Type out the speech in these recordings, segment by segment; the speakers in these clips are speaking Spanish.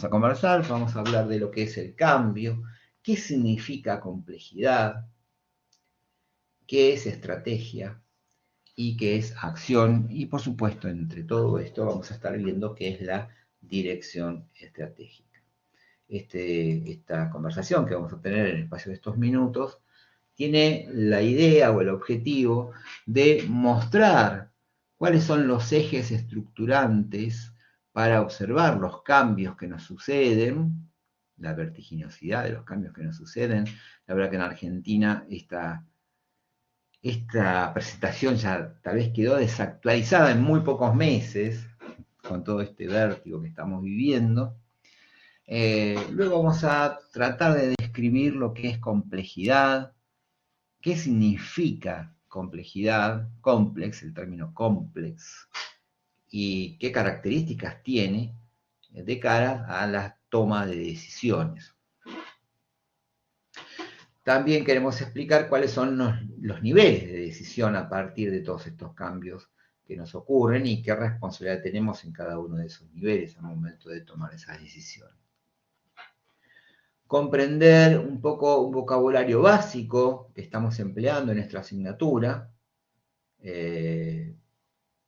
a conversar, vamos a hablar de lo que es el cambio, qué significa complejidad, qué es estrategia y qué es acción. Y por supuesto, entre todo esto vamos a estar viendo qué es la dirección estratégica. Esta conversación que vamos a tener en el espacio de estos minutos tiene la idea o el objetivo de mostrar cuáles son los ejes estructurantes para observar los cambios que nos suceden, la vertiginosidad de los cambios que nos suceden. La verdad que en Argentina esta presentación ya tal vez quedó desactualizada en muy pocos meses, con todo este vértigo que estamos viviendo. Luego vamos a tratar de describir lo que es complejidad, qué significa complejidad, complex, el término complex, y qué características tiene de cara a la toma de decisiones. También queremos explicar cuáles son los niveles de decisión a partir de todos estos cambios que nos ocurren y qué responsabilidad tenemos en cada uno de esos niveles al momento de tomar esas decisiones. Comprender un poco un vocabulario básico que estamos empleando en nuestra asignatura, es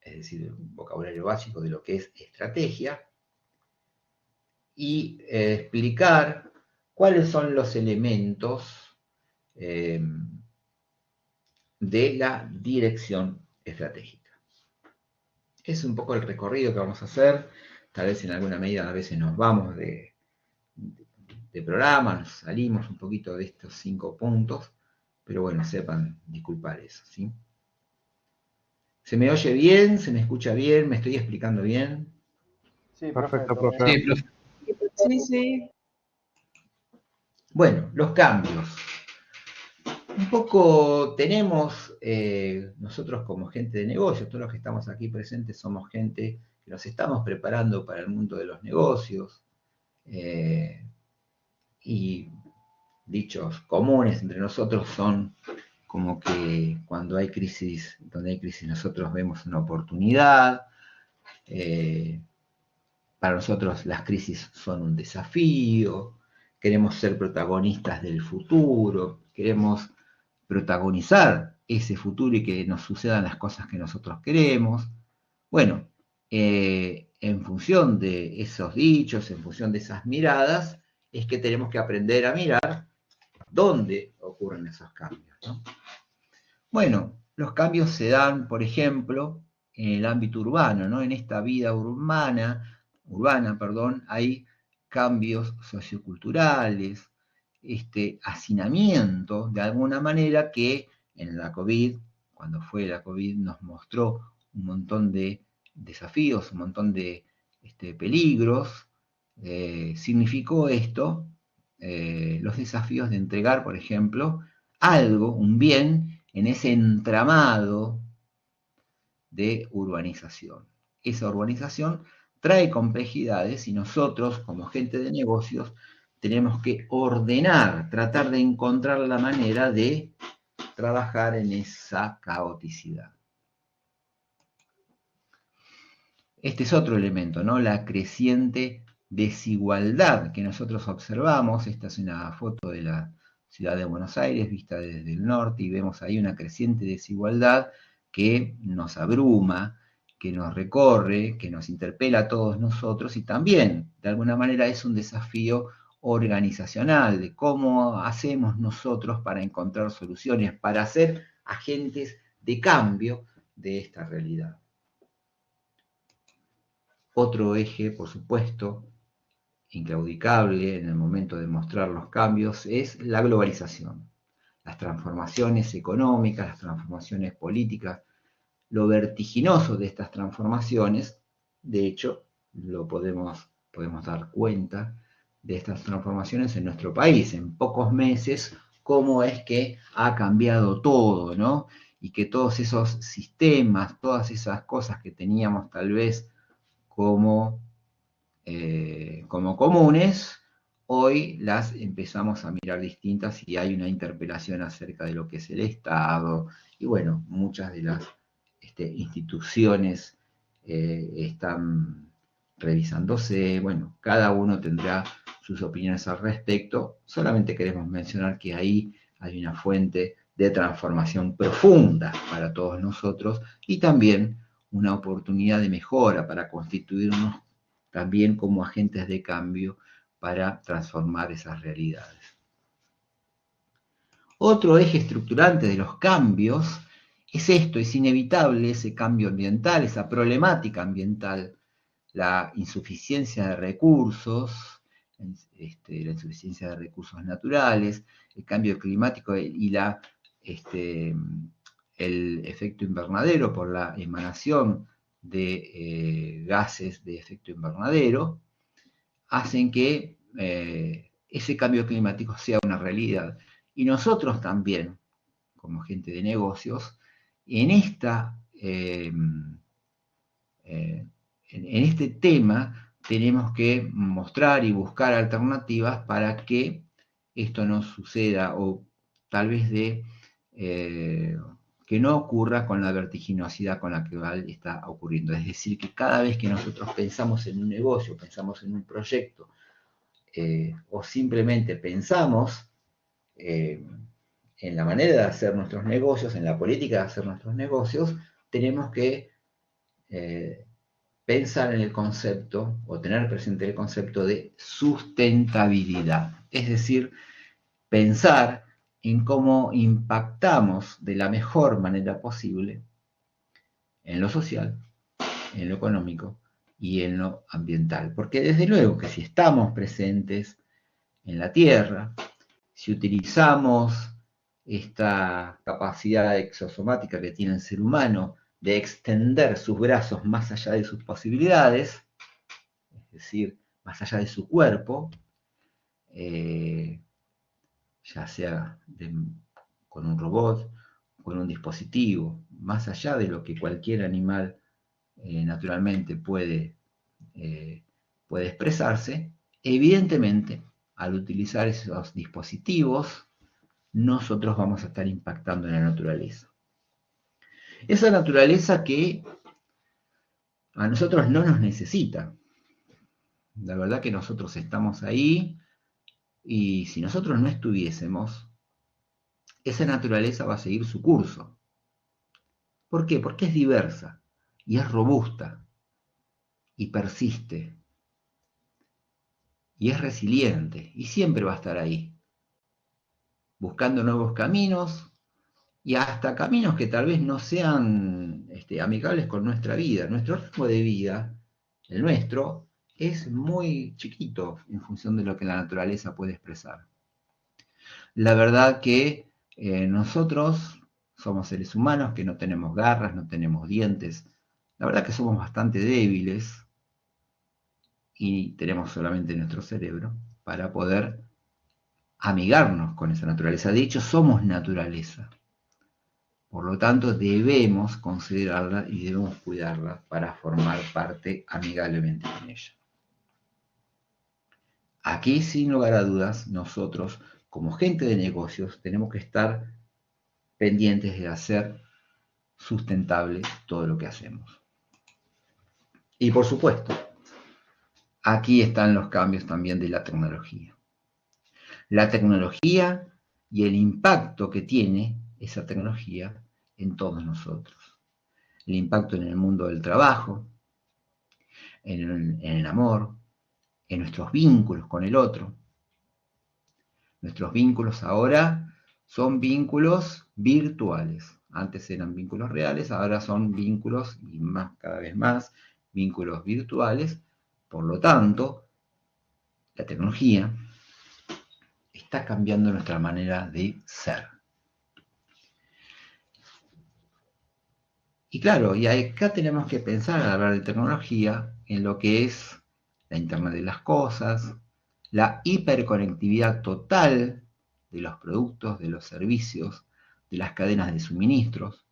decir, un vocabulario básico de lo que es estrategia, y explicar cuáles son los elementos de la dirección estratégica. Es un poco el recorrido que vamos a hacer, tal vez en alguna medida a veces nos vamos de programa, nos salimos un poquito de estos 5 puntos, pero bueno, sepan disculpar eso, ¿sí? ¿Se me oye bien? ¿Se me escucha bien? ¿Me estoy explicando bien? Sí, profe, Perfecto, todo profe. bien. Sí, profe. Sí, sí. Bueno, los cambios. Un poco tenemos, nosotros como gente de negocios, todos los que estamos aquí presentes somos gente que nos estamos preparando para el mundo de los negocios, y dichos comunes entre nosotros son como que cuando hay crisis, donde hay crisis nosotros vemos una oportunidad, para nosotros las crisis son un desafío, queremos ser protagonistas del futuro, queremos protagonizar ese futuro y que nos sucedan las cosas que nosotros queremos. Bueno, en función de esos dichos, en función de esas miradas, es que tenemos que aprender a mirar dónde ocurren esos cambios, ¿no? Bueno, los cambios se dan, por ejemplo, en el ámbito urbano, ¿no? En esta vida urbana, hay cambios socioculturales, este hacinamiento, de alguna manera, que en la COVID, cuando fue la COVID, nos mostró un montón de desafíos, un montón de peligros. Significó esto, los desafíos de entregar, por ejemplo, algo, un bien, en ese entramado de urbanización. Esa urbanización trae complejidades y nosotros, como gente de negocios, tenemos que ordenar, tratar de encontrar la manera de trabajar en esa caoticidad. Este es otro elemento, ¿no? La creciente desigualdad que nosotros observamos. Esta es una foto de la ciudad de Buenos Aires vista desde el norte y vemos ahí una creciente desigualdad que nos abruma, que nos recorre, que nos interpela a todos nosotros y también, de alguna manera, es un desafío organizacional de cómo hacemos nosotros para encontrar soluciones, para ser agentes de cambio de esta realidad. Otro eje, por supuesto, inclaudicable en el momento de mostrar los cambios es la globalización. Las transformaciones económicas, las transformaciones políticas, lo vertiginoso de estas transformaciones, de hecho, podemos dar cuenta de estas transformaciones en nuestro país, en pocos meses, cómo es que ha cambiado todo, ¿no? Y que todos esos sistemas, todas esas cosas que teníamos tal vez como comunes, hoy las empezamos a mirar distintas y hay una interpelación acerca de lo que es el Estado y bueno, muchas de las instituciones están revisándose. Bueno, cada uno tendrá sus opiniones al respecto. Solamente queremos mencionar que ahí hay una fuente de transformación profunda para todos nosotros y también una oportunidad de mejora para constituirnos también como agentes de cambio para transformar esas realidades. Otro eje estructurante de los cambios es esto, es inevitable ese cambio ambiental, esa problemática ambiental, la insuficiencia de recursos, la insuficiencia de recursos naturales, el cambio climático y el efecto invernadero por la emanación de gases de efecto invernadero, hacen que ese cambio climático sea una realidad. Y nosotros también, como gente de negocios, en este tema tenemos que mostrar y buscar alternativas para que esto no suceda o tal vez que no ocurra con la vertiginosidad con la que está ocurriendo. Es decir, que cada vez que nosotros pensamos en un negocio, pensamos en un proyecto, o simplemente pensamos en la manera de hacer nuestros negocios, en la política de hacer nuestros negocios, tenemos que pensar en el concepto o tener presente el concepto de sustentabilidad. Es decir, pensar en cómo impactamos de la mejor manera posible en lo social, en lo económico y en lo ambiental. Porque desde luego que si estamos presentes en la Tierra, si utilizamos esta capacidad exosomática que tiene el ser humano de extender sus brazos más allá de sus posibilidades, es decir, más allá de su cuerpo, ya sea con un robot, con un dispositivo, más allá de lo que cualquier animal naturalmente puede expresarse, evidentemente, al utilizar esos dispositivos, nosotros vamos a estar impactando en la naturaleza. Esa naturaleza que a nosotros no nos necesita. La verdad que nosotros estamos ahí y si nosotros no estuviésemos, esa naturaleza va a seguir su curso. ¿Por qué? Porque es diversa y es robusta y persiste y es resiliente y siempre va a estar ahí, buscando nuevos caminos y hasta caminos que tal vez no sean amigables con nuestra vida. Nuestro ritmo de vida, el nuestro, es muy chiquito en función de lo que la naturaleza puede expresar. La verdad que nosotros somos seres humanos que no tenemos garras, no tenemos dientes. La verdad que somos bastante débiles y tenemos solamente nuestro cerebro para poder amigarnos con esa naturaleza. De hecho, somos naturaleza. Por lo tanto, debemos considerarla y debemos cuidarla para formar parte amigablemente con ella. Aquí, sin lugar a dudas, nosotros, como gente de negocios, tenemos que estar pendientes de hacer sustentable todo lo que hacemos. Y por supuesto, aquí están los cambios también de la tecnología. La tecnología y el impacto que tiene esa tecnología en todos nosotros. El impacto en el mundo del trabajo, en el amor, en nuestros vínculos con el otro. Nuestros vínculos ahora son vínculos virtuales. Antes eran vínculos reales, ahora son vínculos, y más, cada vez más, vínculos virtuales. Por lo tanto, la tecnología está cambiando nuestra manera de ser. Y claro, y acá tenemos que pensar al hablar de tecnología en lo que es la Internet de las cosas, la hiperconectividad total de los productos, de los servicios, de las cadenas de suministros,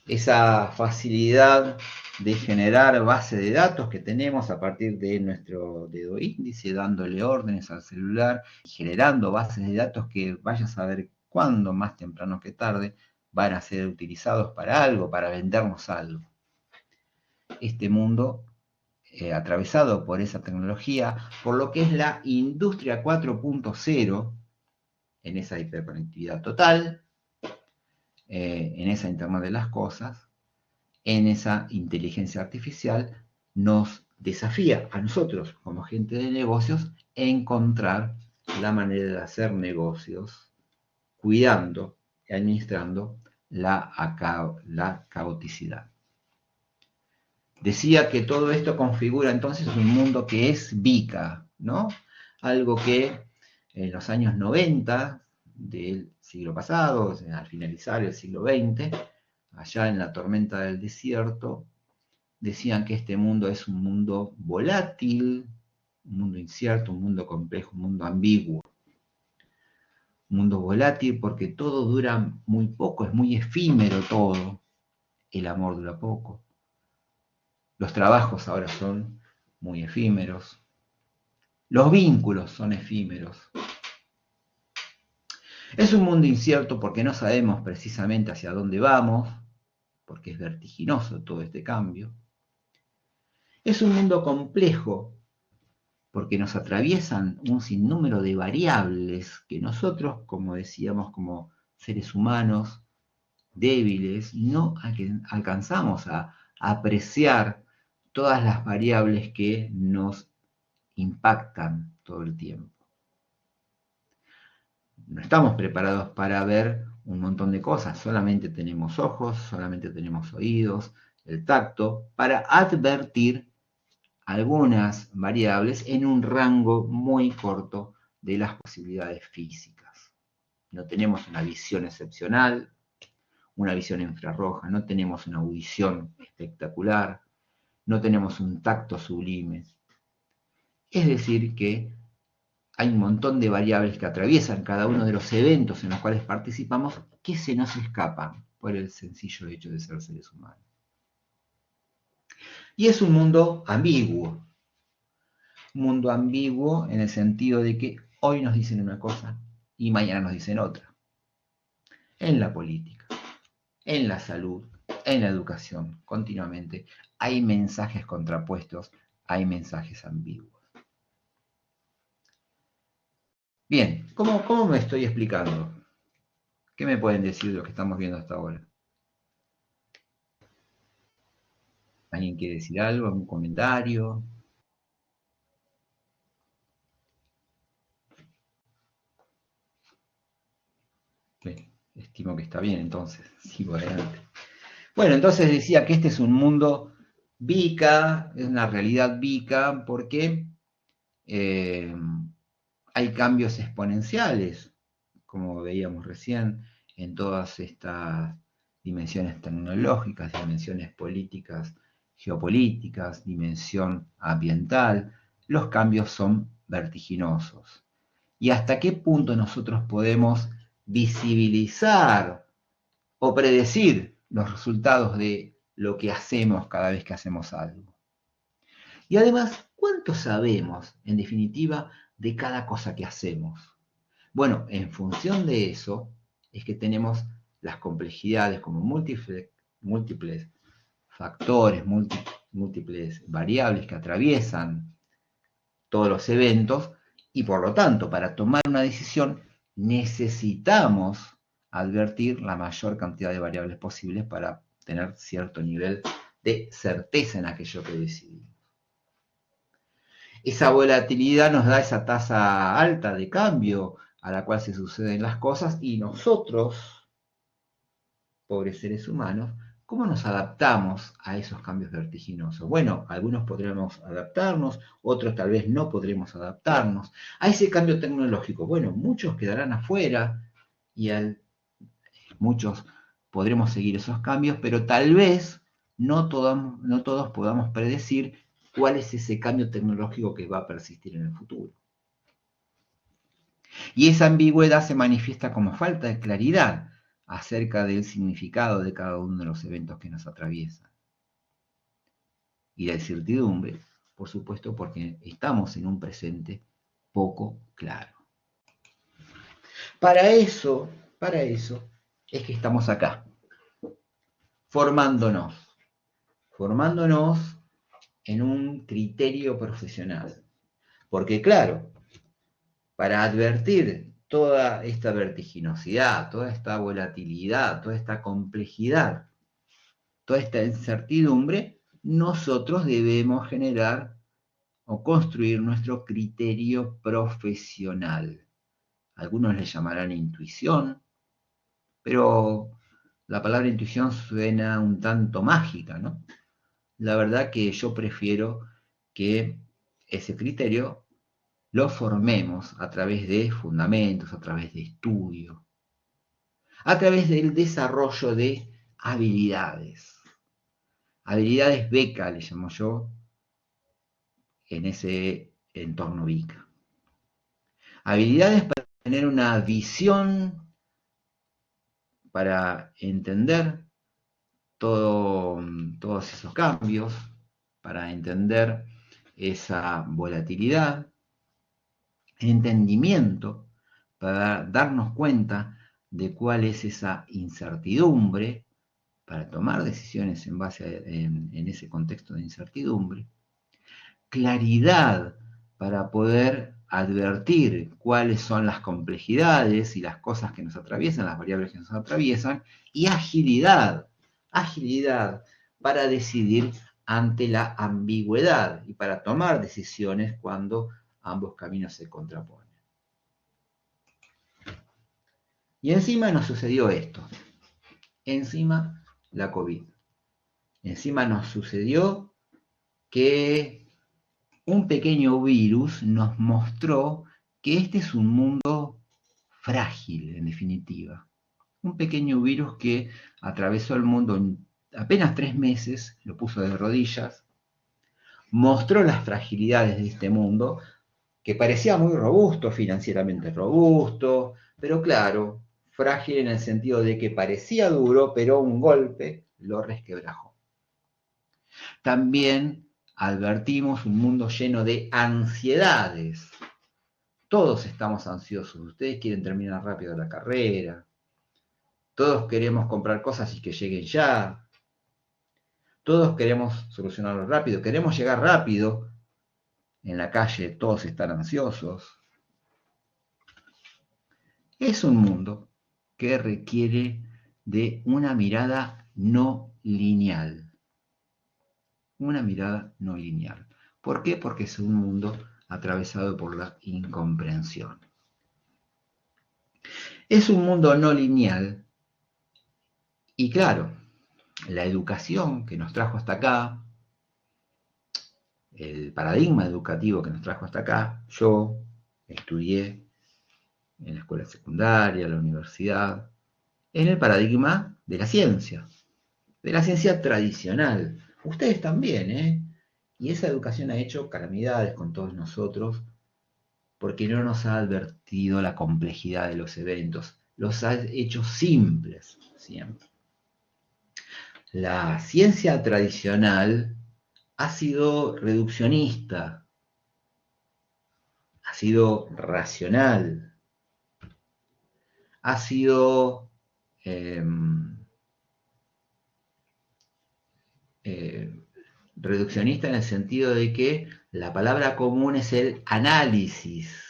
esa facilidad de generar base de datos que tenemos a partir de nuestro dedo índice, dándole órdenes al celular, generando bases de datos que vaya a saber cuándo, más temprano que tarde, van a ser utilizados para algo, para vendernos algo. Este mundo atravesado por esa tecnología, por lo que es la industria 4.0, en esa hiperconectividad total, en esa Internet de las cosas, en esa inteligencia artificial, nos desafía a nosotros como gente de negocios encontrar la manera de hacer negocios cuidando y administrando la caoticidad. Decía que todo esto configura entonces un mundo que es VICA, ¿no? Algo que en los años 90 del siglo pasado, al finalizar el siglo XX, allá en la tormenta del desierto, decían que este mundo es un mundo volátil, un mundo incierto, un mundo complejo, un mundo ambiguo. Un mundo volátil porque todo dura muy poco, es muy efímero todo. El amor dura poco. Los trabajos ahora son muy efímeros. Los vínculos son efímeros. Es un mundo incierto porque no sabemos precisamente hacia dónde vamos, porque es vertiginoso todo este cambio. Es un mundo complejo porque nos atraviesan un sinnúmero de variables que nosotros, como decíamos, como seres humanos débiles, no alcanzamos a apreciar todas las variables que nos impactan todo el tiempo. No estamos preparados para ver un montón de cosas, solamente tenemos ojos, solamente tenemos oídos, el tacto, para advertir algunas variables en un rango muy corto de las posibilidades físicas. No tenemos una visión excepcional, una visión infrarroja, no tenemos una audición espectacular, no tenemos un tacto sublime. Es decir, que hay un montón de variables que atraviesan cada uno de los eventos en los cuales participamos que se nos escapan por el sencillo hecho de ser seres humanos. Y es un mundo ambiguo. Un mundo ambiguo en el sentido de que hoy nos dicen una cosa y mañana nos dicen otra. En la política, en la salud, en la educación, continuamente hay mensajes contrapuestos, hay mensajes ambiguos. Bien, ¿cómo me estoy explicando? ¿Qué me pueden decir de lo que estamos viendo hasta ahora? ¿Alguien quiere decir algo? ¿Algún comentario? Sí, estimo que está bien, entonces sigo adelante. Bueno, entonces decía que este es un mundo VICA, es una realidad VICA, porque hay cambios exponenciales, como veíamos recién, en todas estas dimensiones tecnológicas, dimensiones políticas, geopolíticas, dimensión ambiental. Los cambios son vertiginosos. ¿Y hasta qué punto nosotros podemos visibilizar o predecir los resultados de lo que hacemos cada vez que hacemos algo? Y además, ¿cuánto sabemos, en definitiva, de cada cosa que hacemos? Bueno, en función de eso es que tenemos las complejidades como múltiples factores, múltiples variables que atraviesan todos los eventos y por lo tanto, para tomar una decisión necesitamos advertir la mayor cantidad de variables posibles para tener cierto nivel de certeza en aquello que decidimos. Esa volatilidad nos da esa tasa alta de cambio a la cual se suceden las cosas y nosotros, pobres seres humanos, ¿cómo nos adaptamos a esos cambios vertiginosos? Bueno, algunos podremos adaptarnos, otros tal vez no podremos adaptarnos. A ese cambio tecnológico, bueno, muchos quedarán afuera y muchos podremos seguir esos cambios, pero tal vez no todos podamos predecir cuál es ese cambio tecnológico que va a persistir en el futuro. Y esa ambigüedad se manifiesta como falta de claridad acerca del significado de cada uno de los eventos que nos atraviesan. Y la incertidumbre, por supuesto, porque estamos en un presente poco claro. Para eso es que estamos acá, formándonos en un criterio profesional. Porque claro, para advertir toda esta vertiginosidad, toda esta volatilidad, toda esta complejidad, toda esta incertidumbre, nosotros debemos generar o construir nuestro criterio profesional. Algunos le llamarán intuición, pero la palabra intuición suena un tanto mágica, ¿no? La verdad que yo prefiero que ese criterio lo formemos a través de fundamentos, a través de estudio, a través del desarrollo de habilidades. Habilidades beca, le llamo yo, en ese entorno VICA. Habilidades para tener una visión, para entender todos esos cambios, para entender esa volatilidad, entendimiento, para darnos cuenta de cuál es esa incertidumbre, para tomar decisiones en base en ese contexto de incertidumbre, claridad para poder advertir cuáles son las complejidades y las cosas que nos atraviesan, las variables que nos atraviesan, y agilidad, agilidad para decidir ante la ambigüedad y para tomar decisiones cuando ambos caminos se contraponen. Y encima nos sucedió esto, encima la COVID, encima nos sucedió que un pequeño virus nos mostró que este es un mundo frágil, en definitiva. Un pequeño virus que atravesó el mundo en apenas 3 meses, lo puso de rodillas, mostró las fragilidades de este mundo, que parecía muy robusto, financieramente robusto, pero claro, frágil en el sentido de que parecía duro, pero un golpe lo resquebrajó. También advertimos un mundo lleno de ansiedades. Todos estamos ansiosos. Ustedes quieren terminar rápido la carrera. Todos queremos comprar cosas y que lleguen ya. Todos queremos solucionarlo rápido. Queremos llegar rápido. En la calle todos están ansiosos. Es un mundo que requiere de una mirada no lineal. Una mirada no lineal. ¿Por qué? Porque es un mundo atravesado por la incomprensión. Es un mundo no lineal y claro, la educación que nos trajo hasta acá, el paradigma educativo que nos trajo hasta acá, yo estudié en la escuela secundaria, en la universidad, en el paradigma de la ciencia tradicional. Ustedes también, ¿eh? Y esa educación ha hecho calamidades con todos nosotros porque no nos ha advertido la complejidad de los eventos, los ha hecho simples siempre. La ciencia tradicional ha sido reduccionista, ha sido racional, ha sido reduccionista en el sentido de que la palabra común es el análisis.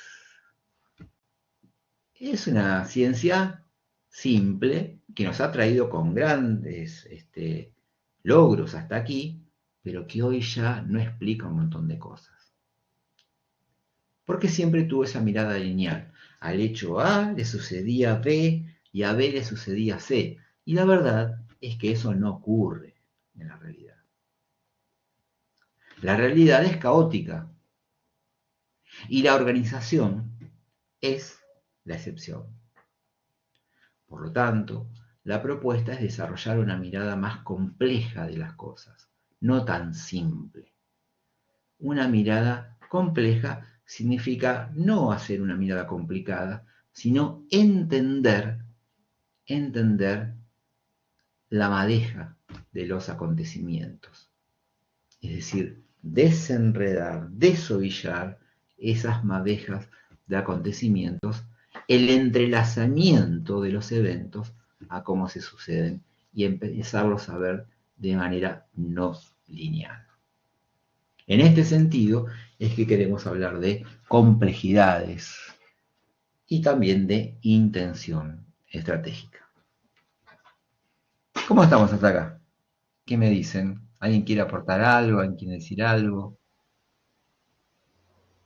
Es una ciencia simple que nos ha traído con grandes logros hasta aquí, pero que hoy ya no explica un montón de cosas. Porque siempre tuvo esa mirada lineal. Al hecho A le sucedía B y a B le sucedía C. Y la verdad es que eso no ocurre en la realidad. La realidad es caótica y la organización es la excepción. Por lo tanto, la propuesta es desarrollar una mirada más compleja de las cosas, no tan simple. Una mirada compleja significa no hacer una mirada complicada, sino entender la madeja de los acontecimientos. Es decir, desenredar, desovillar esas madejas de acontecimientos, el entrelazamiento de los eventos a cómo se suceden y empezarlos a ver de manera no lineal. En este sentido es que queremos hablar de complejidades y también de intención estratégica. ¿Cómo estamos hasta acá? ¿Qué me dicen? ¿Alguien quiere aportar algo? ¿Alguien quiere decir algo?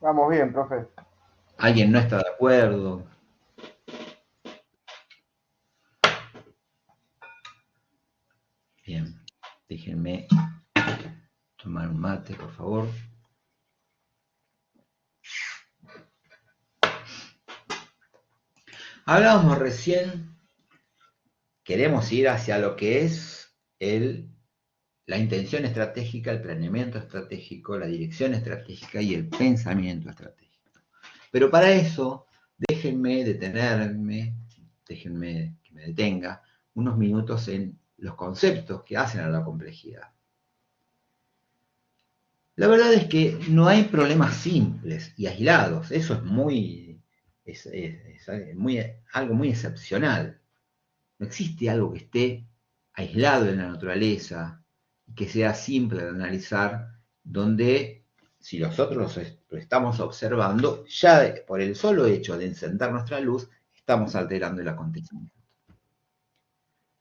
Vamos bien, profe. ¿Alguien no está de acuerdo? Bien, déjenme tomar un mate, por favor. Hablábamos recién, queremos ir hacia lo que es la intención estratégica, el planeamiento estratégico, la dirección estratégica y el pensamiento estratégico. Pero para eso, déjenme detenerme, déjenme que me detenga unos minutos en los conceptos que hacen a la complejidad. La verdad es que no hay problemas simples y aislados, eso es algo muy excepcional. No existe algo que esté aislado en la naturaleza y que sea simple de analizar, donde si nosotros lo estamos observando, ya por el solo hecho de encender nuestra luz, estamos alterando el acontecimiento.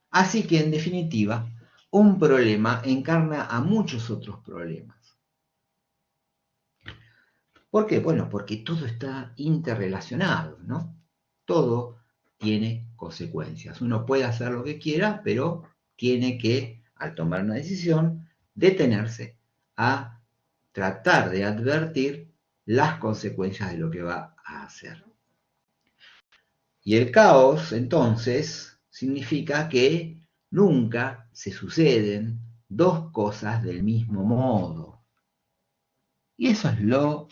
Así que, en definitiva, un problema encarna a muchos otros problemas. ¿Por qué? Bueno, porque todo está interrelacionado, ¿no? Todo tiene consecuencias. Uno puede hacer lo que quiera, pero tiene que, al tomar una decisión, detenerse a tratar de advertir las consecuencias de lo que va a hacer. Y el caos, entonces, significa que nunca se suceden dos cosas del mismo modo. Y eso es lo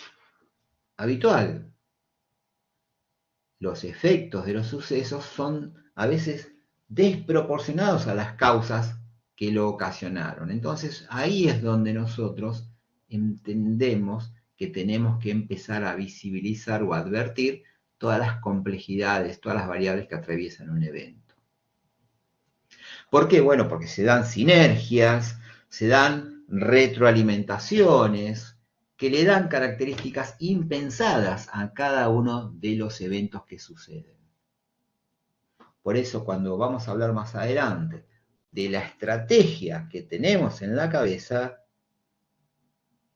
habitual. Los efectos de los sucesos son a veces desproporcionados a las causas que lo ocasionaron. Entonces ahí es donde nosotros entendemos que tenemos que empezar a visibilizar o advertir todas las complejidades, todas las variables que atraviesan un evento. ¿Por qué? Bueno, porque se dan sinergias, se dan retroalimentaciones, que le dan características impensadas a cada uno de los eventos que suceden. Por eso, cuando vamos a hablar más adelante de la estrategia que tenemos en la cabeza,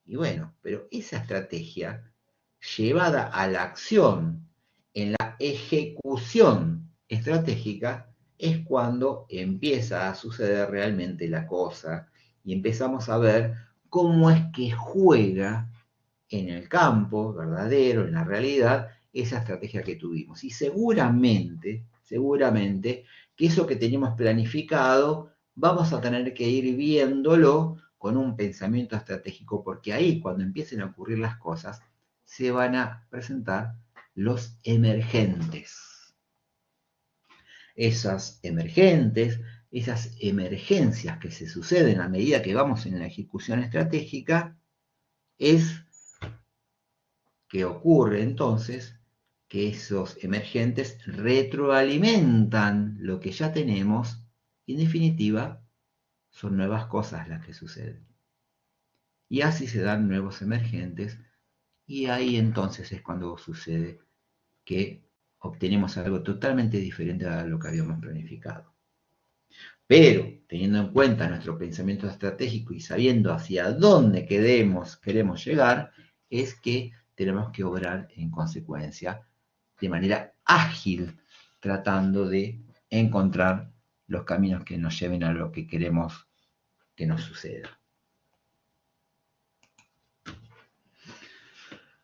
y bueno, pero esa estrategia llevada a la acción, en la ejecución estratégica, es cuando empieza a suceder realmente la cosa y empezamos a ver cómo es que juega en el campo verdadero, en la realidad, esa estrategia que tuvimos. Y seguramente que eso que teníamos planificado, vamos a tener que ir viéndolo con un pensamiento estratégico, porque ahí, cuando empiecen a ocurrir las cosas, se van a presentar los emergentes. Esas emergentes, esas emergencias que se suceden a medida que vamos en la ejecución estratégica, es que ocurre entonces que esos emergentes retroalimentan lo que ya tenemos y en definitiva son nuevas cosas las que suceden. Y así se dan nuevos emergentes y ahí entonces es cuando sucede que obtenemos algo totalmente diferente a lo que habíamos planificado. Pero teniendo en cuenta nuestro pensamiento estratégico y sabiendo hacia dónde queremos llegar, es que tenemos que obrar en consecuencia de manera ágil, tratando de encontrar los caminos que nos lleven a lo que queremos que nos suceda.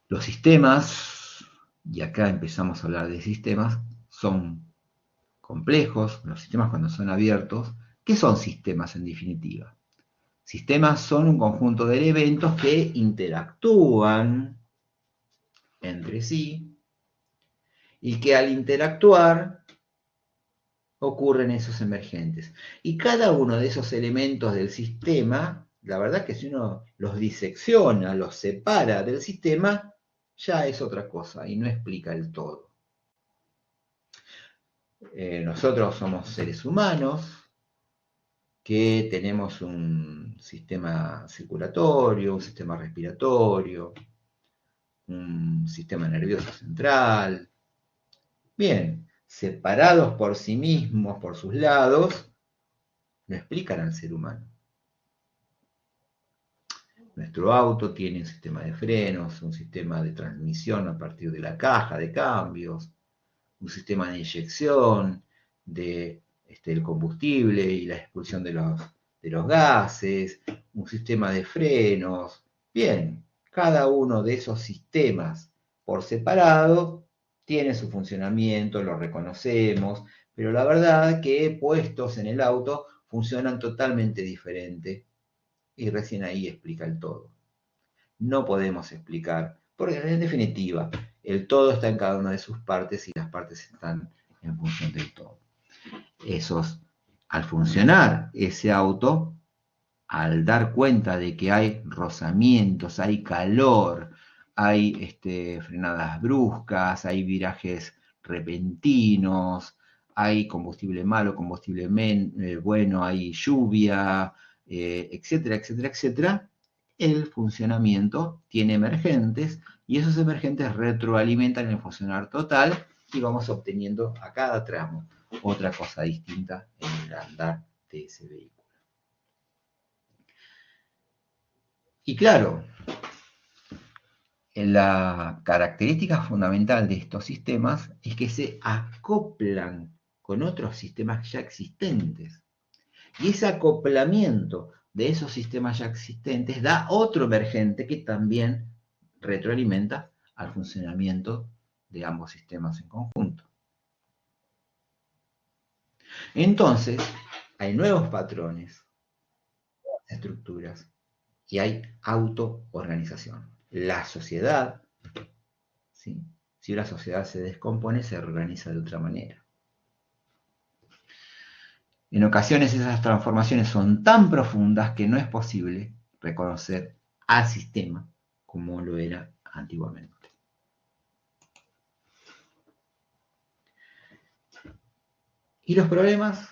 Los sistemas, y acá empezamos a hablar de sistemas, son complejos. Los sistemas, cuando son abiertos, ¿qué son sistemas en definitiva? Sistemas son un conjunto de elementos que interactúan entre sí y que al interactuar ocurren esos emergentes. Y cada uno de esos elementos del sistema, la verdad que si uno los disecciona, los separa del sistema, ya es otra cosa y no explica el todo. Nosotros somos seres humanos, que tenemos un sistema circulatorio, un sistema respiratorio, un sistema nervioso central. Bien, separados por sí mismos, por sus lados, no explican al ser humano. Nuestro auto tiene un sistema de frenos, un sistema de transmisión a partir de la caja de cambios, un sistema de inyección del combustible y la expulsión de los gases, un sistema de frenos. Bien, cada uno de esos sistemas por separado tiene su funcionamiento, lo reconocemos, pero la verdad que puestos en el auto funcionan totalmente diferente y recién ahí explica el todo. No podemos explicar, porque en definitiva, el todo está en cada una de sus partes y las partes están en función del todo. Al funcionar ese auto, al dar cuenta de que hay rozamientos, hay calor, hay frenadas bruscas, hay virajes repentinos, hay combustible malo, combustible bueno, hay lluvia, etcétera, etcétera, etcétera, el funcionamiento tiene emergentes y esos emergentes retroalimentan el funcionar total y vamos obteniendo a cada tramo otra cosa distinta en el andar de ese vehículo. Y claro, la característica fundamental de estos sistemas es que se acoplan con otros sistemas ya existentes. Y ese acoplamiento de esos sistemas ya existentes da otro emergente que también retroalimenta al funcionamiento de ambos sistemas en conjunto. Entonces, hay nuevos patrones, estructuras, y hay autoorganización. La sociedad, ¿sí? Si una sociedad se descompone, se reorganiza de otra manera. En ocasiones esas transformaciones son tan profundas que no es posible reconocer al sistema como lo era antiguamente. Y los problemas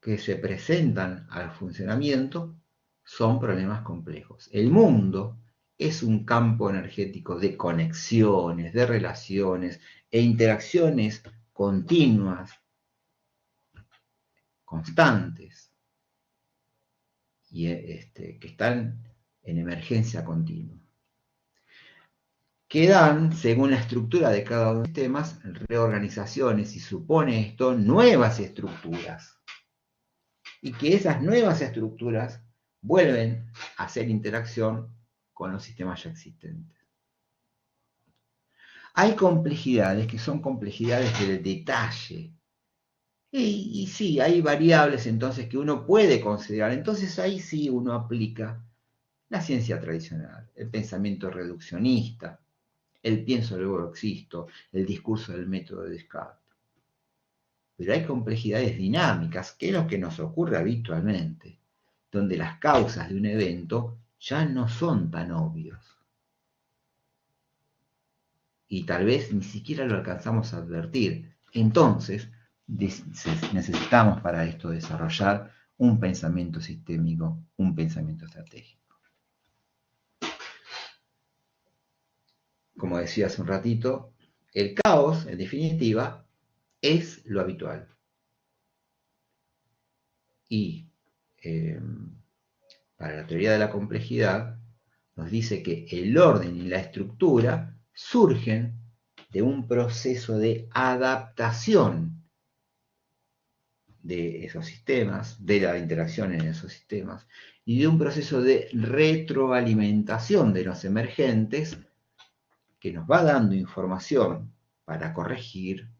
que se presentan al funcionamiento son problemas complejos. El mundo es un campo energético de conexiones, de relaciones e interacciones continuas, constantes, y que están en emergencia continua, que dan, según la estructura de cada uno de los sistemas, reorganizaciones, y supone esto nuevas estructuras, y que esas nuevas estructuras vuelven a hacer interacción con los sistemas ya existentes. Hay complejidades que son complejidades del detalle. Y sí, hay variables entonces que uno puede considerar. Entonces ahí sí uno aplica la ciencia tradicional, el pensamiento reduccionista, el pienso luego existo, el discurso del método de Descartes. Pero hay complejidades dinámicas, que es lo que nos ocurre habitualmente, donde las causas de un evento ya no son tan obvios. Y tal vez ni siquiera lo alcanzamos a advertir. Entonces, necesitamos para esto desarrollar un pensamiento sistémico, un pensamiento estratégico. Como decía hace un ratito, el caos, en definitiva, es lo habitual. Y para la teoría de la complejidad, nos dice que el orden y la estructura surgen de un proceso de adaptación de esos sistemas, de la interacción en esos sistemas, y de un proceso de retroalimentación de los emergentes que nos va dando información para corregir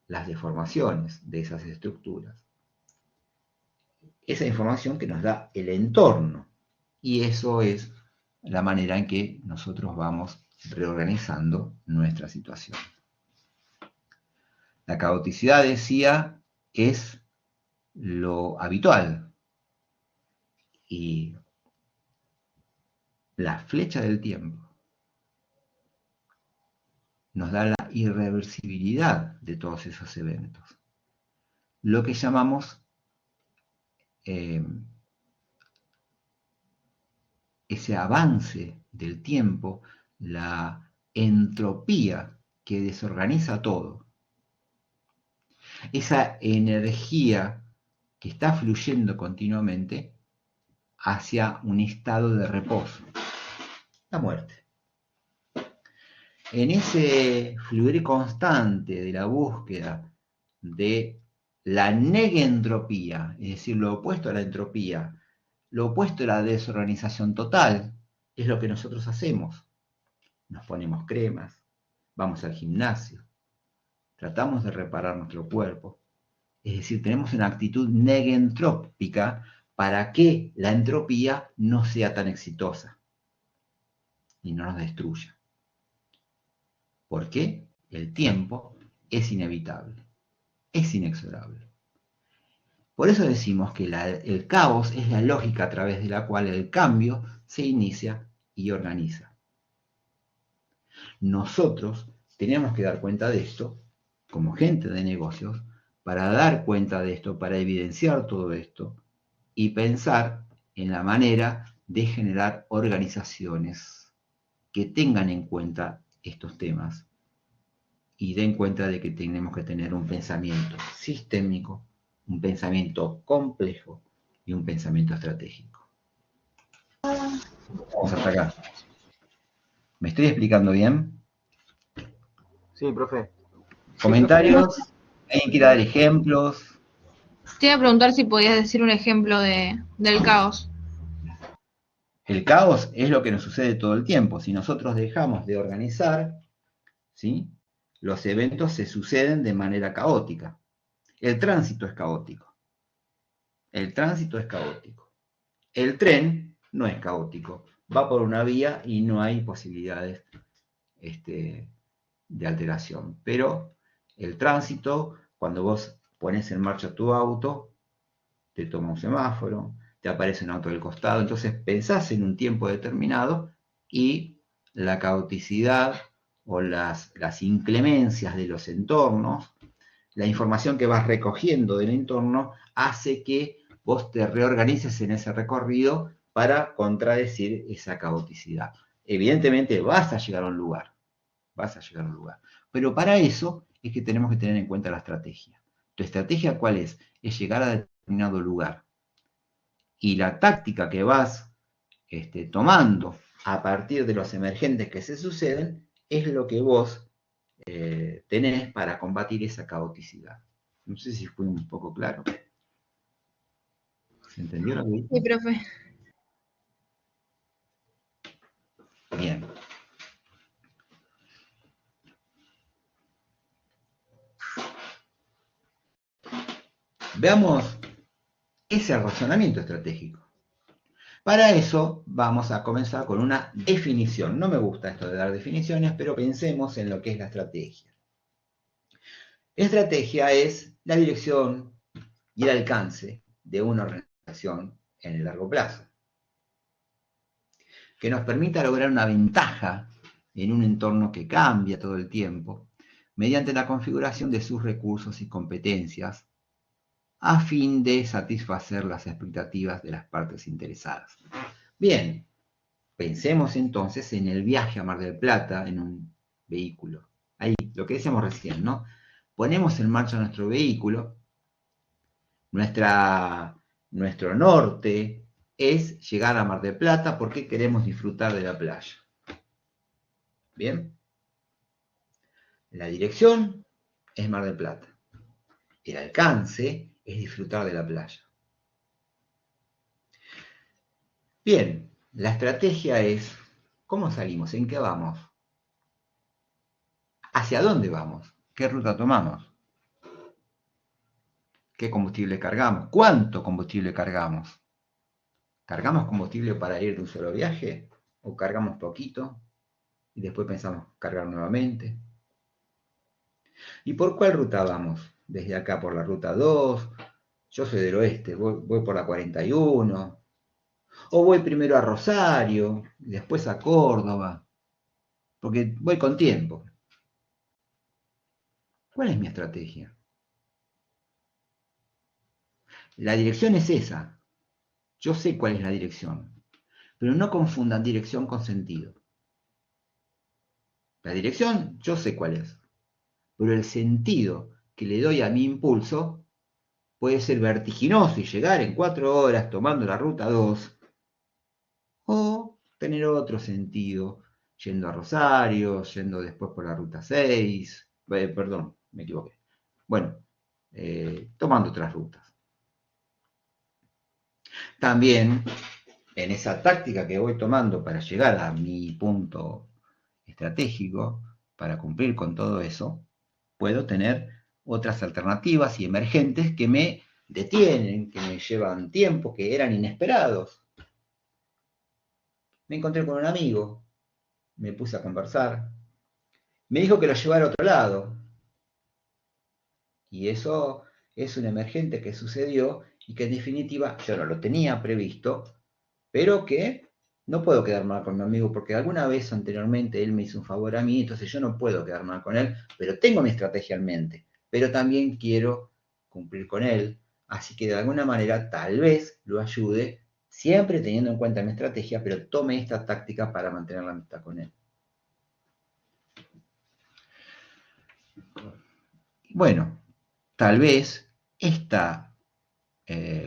las deformaciones de esas estructuras. Esa información que nos da el entorno, y eso es la manera en que nosotros vamos reorganizando nuestra situación. La caoticidad, decía, es lo habitual, y la flecha del tiempo nos da la irreversibilidad de todos esos eventos, lo que llamamos ese avance del tiempo, la entropía que desorganiza todo, esa energía que está fluyendo continuamente hacia un estado de reposo, la muerte. En ese fluir constante de la búsqueda de la negentropía, es decir, lo opuesto a la entropía, lo opuesto a la desorganización total, es lo que nosotros hacemos. Nos ponemos cremas, vamos al gimnasio, tratamos de reparar nuestro cuerpo. Es decir, tenemos una actitud negentrópica para que la entropía no sea tan exitosa y no nos destruya. ¿Por qué? El tiempo es inevitable, es inexorable. Por eso decimos que el caos es la lógica a través de la cual el cambio se inicia y organiza. Nosotros tenemos que dar cuenta de esto, como gente de negocios, para dar cuenta de esto, para evidenciar todo esto y pensar en la manera de generar organizaciones que tengan en cuenta estos temas y den cuenta de que tenemos que tener un pensamiento sistémico, un pensamiento complejo y un pensamiento estratégico. Vamos hasta acá. ¿Me estoy explicando bien? Sí, profe. ¿Comentarios? ¿Alguien quiere dar ejemplos? Te iba a preguntar si podías decir un ejemplo del caos. El caos es lo que nos sucede todo el tiempo. Si nosotros dejamos de organizar, ¿sí?, los eventos se suceden de manera caótica. El tránsito es caótico. El tránsito es caótico. El tren no es caótico. Va por una vía y no hay posibilidades de alteración. Pero el tránsito, cuando vos pones en marcha tu auto, te toma un semáforo, te aparece un auto del costado, entonces pensás en un tiempo determinado y la caoticidad o las inclemencias de los entornos, la información que vas recogiendo del entorno hace que vos te reorganices en ese recorrido para contradecir esa caoticidad. Evidentemente vas a llegar a un lugar, pero para eso es que tenemos que tener en cuenta la estrategia. ¿Tu estrategia cuál es? Es llegar a determinado lugar. Y la táctica que vas tomando a partir de los emergentes que se suceden es lo que vos tenés para combatir esa caoticidad. No sé si fue un poco claro. ¿Se entendió lo que dije? Sí, profe. Bien. Veamos ese razonamiento estratégico. Para eso vamos a comenzar con una definición. No me gusta esto de dar definiciones, pero pensemos en lo que es la estrategia. Estrategia es la dirección y el alcance de una organización en el largo plazo, que nos permita lograr una ventaja en un entorno que cambia todo el tiempo, mediante la configuración de sus recursos y competencias, a fin de satisfacer las expectativas de las partes interesadas. Bien, pensemos entonces en el viaje a Mar del Plata en un vehículo. Ahí, lo que decíamos recién, ¿no? Ponemos en marcha nuestro vehículo, nuestro norte es llegar a Mar del Plata porque queremos disfrutar de la playa. Bien, la dirección es Mar del Plata. El alcance es disfrutar de la playa. Bien, la estrategia es, ¿cómo salimos? ¿En qué vamos? ¿Hacia dónde vamos? ¿Qué ruta tomamos? ¿Qué combustible cargamos? ¿Cuánto combustible cargamos? ¿Cargamos combustible para ir de un solo viaje? ¿O cargamos poquito y después pensamos cargar nuevamente? ¿Y por cuál ruta vamos? Desde acá por la ruta 2, yo soy del oeste, voy por la 41, o voy primero a Rosario, y después a Córdoba, porque voy con tiempo. ¿Cuál es mi estrategia? La dirección es esa, Yo sé cuál es la dirección, pero no confundan dirección con sentido. La dirección, yo sé cuál es, pero el sentido que le doy a mi impulso puede ser vertiginoso y llegar en 4 horas tomando la ruta 2, o tener otro sentido, yendo a Rosario, yendo después por la ruta 6, perdón, me equivoqué. Bueno, tomando otras rutas. También, en esa táctica que voy tomando para llegar a mi punto estratégico, para cumplir con todo eso, puedo tener otras alternativas y emergentes que me detienen, que me llevan tiempo, que eran inesperados. Me encontré con un amigo, me puse a conversar, me dijo que lo llevara a otro lado. Y eso es un emergente que sucedió y que en definitiva yo no lo tenía previsto, pero que no puedo quedar mal con mi amigo porque alguna vez anteriormente él me hizo un favor a mí, entonces yo no puedo quedar mal con él, pero tengo mi estrategia en mente, pero también quiero cumplir con él, así que de alguna manera tal vez lo ayude, siempre teniendo en cuenta mi estrategia, pero tome esta táctica para mantener la amistad con él. Bueno, tal vez esta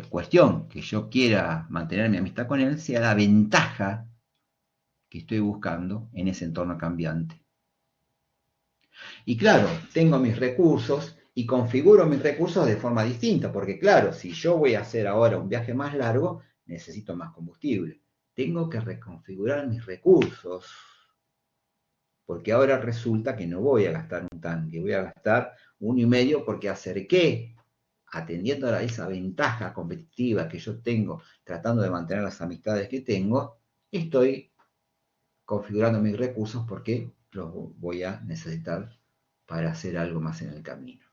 cuestión que yo quiera mantener mi amistad con él sea la ventaja que estoy buscando en ese entorno cambiante. Y claro, tengo mis recursos y configuro mis recursos de forma distinta, porque claro, si yo voy a hacer ahora un viaje más largo, necesito más combustible. Tengo que reconfigurar mis recursos, porque ahora resulta que no voy a gastar un tanque, voy a gastar 1,5 porque acerqué, atendiendo a esa ventaja competitiva que yo tengo, tratando de mantener las amistades que tengo, estoy configurando mis recursos porque los voy a necesitar para hacer algo más en el camino.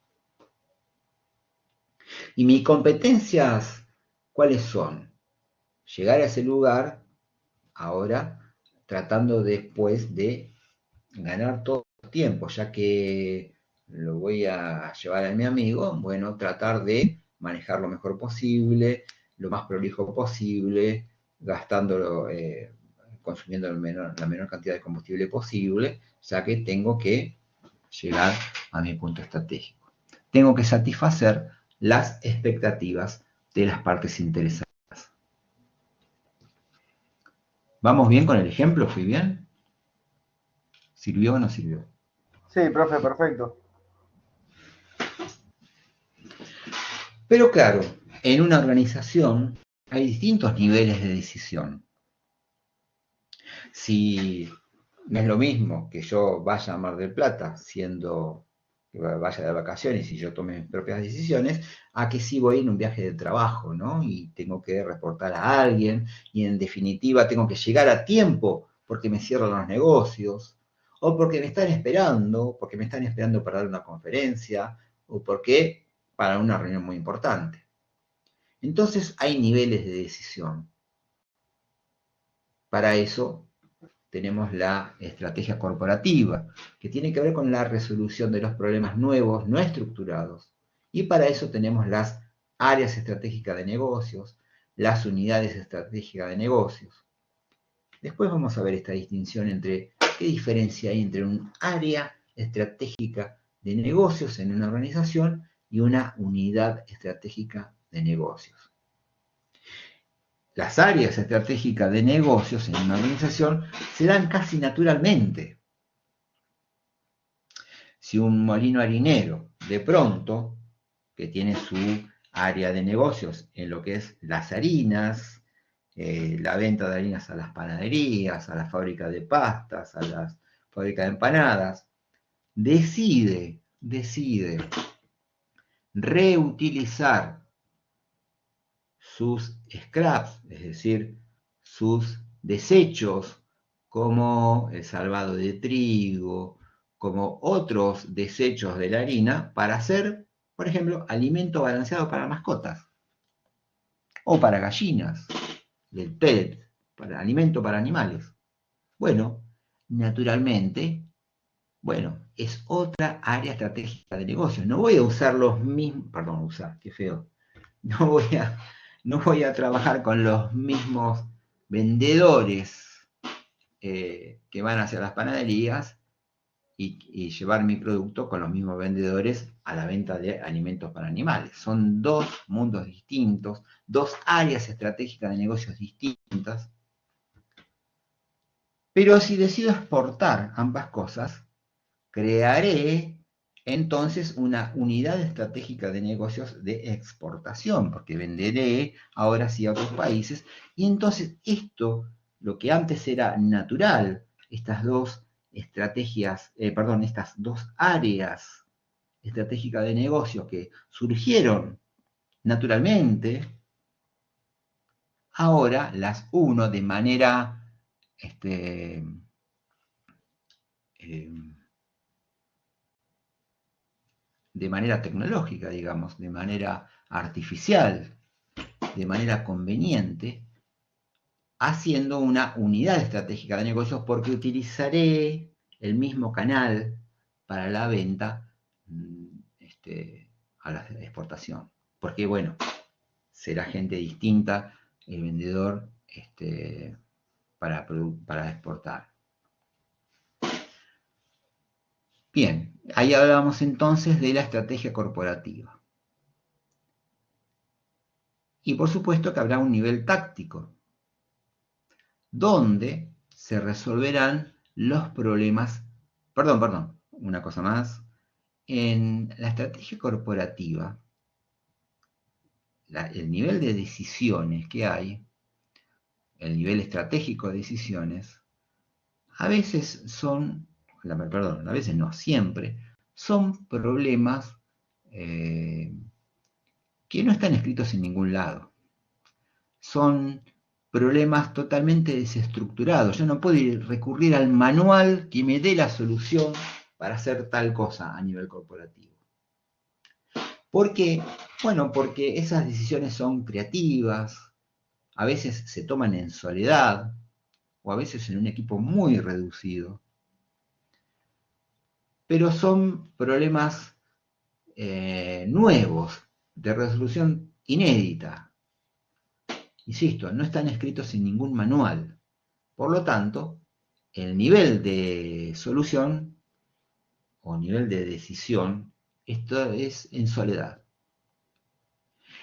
¿Y mis competencias cuáles son? Llegar a ese lugar ahora tratando después de ganar todo el tiempo, ya que lo voy a llevar a mi amigo, bueno, tratar de manejar lo mejor posible, lo más prolijo posible, gastándolo, consumiendo la menor cantidad de combustible posible, ya que tengo que llegar a mi punto estratégico. Tengo que satisfacer las expectativas de las partes interesadas. ¿Vamos bien con el ejemplo? ¿Fui bien? ¿Sirvió o no sirvió? Sí, profe, perfecto. Pero claro, en una organización hay distintos niveles de decisión. Si no es lo mismo que yo vaya a Mar del Plata siendo que vaya de vacaciones y yo tome mis propias decisiones, a que si voy en un viaje de trabajo, ¿no? Y tengo que reportar a alguien y en definitiva tengo que llegar a tiempo porque me cierran los negocios o porque me están esperando para dar una conferencia o porque para una reunión muy importante. Entonces hay niveles de decisión. Para eso tenemos la estrategia corporativa, que tiene que ver con la resolución de los problemas nuevos, no estructurados. Y para eso tenemos las áreas estratégicas de negocios, las unidades estratégicas de negocios. Después vamos a ver esta distinción entre qué diferencia hay entre un área estratégica de negocios en una organización y una unidad estratégica de negocios. Las áreas estratégicas de negocios en una organización se dan casi naturalmente. Si un molino harinero, de pronto, que tiene su área de negocios en lo que es las harinas, la venta de harinas a las panaderías, a las fábricas de pastas, a las fábricas de empanadas, decide reutilizar sus scraps, es decir, sus desechos, como el salvado de trigo, como otros desechos de la harina, para hacer, por ejemplo, alimento balanceado para mascotas, o para gallinas, del pellet, para alimento para animales. Bueno, naturalmente, es otra área estratégica de negocio. No voy a usar los mismos, perdón, qué feo. No no voy a trabajar con los mismos vendedores que van hacia las panaderías y llevar mi producto con los mismos vendedores a la venta de alimentos para animales. Son dos mundos distintos, dos áreas estratégicas de negocios distintas. Pero si decido exportar ambas cosas, crearé entonces una unidad estratégica de negocios de exportación, porque venderé ahora sí a otros países, y entonces esto, lo que antes era natural, estas dos estrategias, estas dos áreas estratégicas de negocios que surgieron naturalmente, ahora las uno de manera de manera tecnológica, digamos, de manera artificial, de manera conveniente, haciendo una unidad estratégica de negocios porque utilizaré el mismo canal para la venta a la exportación. Porque, bueno, será gente distinta el vendedor para exportar. Bien, ahí hablábamos entonces de la estrategia corporativa. Y por supuesto que habrá un nivel táctico, donde se resolverán los problemas. Perdón, una cosa más. En la estrategia corporativa, el nivel de decisiones que hay, el nivel estratégico de decisiones, a veces a veces no, siempre, son problemas que no están escritos en ningún lado. Son problemas totalmente desestructurados. Yo no puedo recurrir al manual que me dé la solución para hacer tal cosa a nivel corporativo. ¿Por qué? Bueno, porque esas decisiones son creativas, a veces se toman en soledad o a veces en un equipo muy reducido. Pero son problemas nuevos, de resolución inédita. Insisto, no están escritos en ningún manual. Por lo tanto, el nivel de solución o nivel de decisión, esto es en soledad.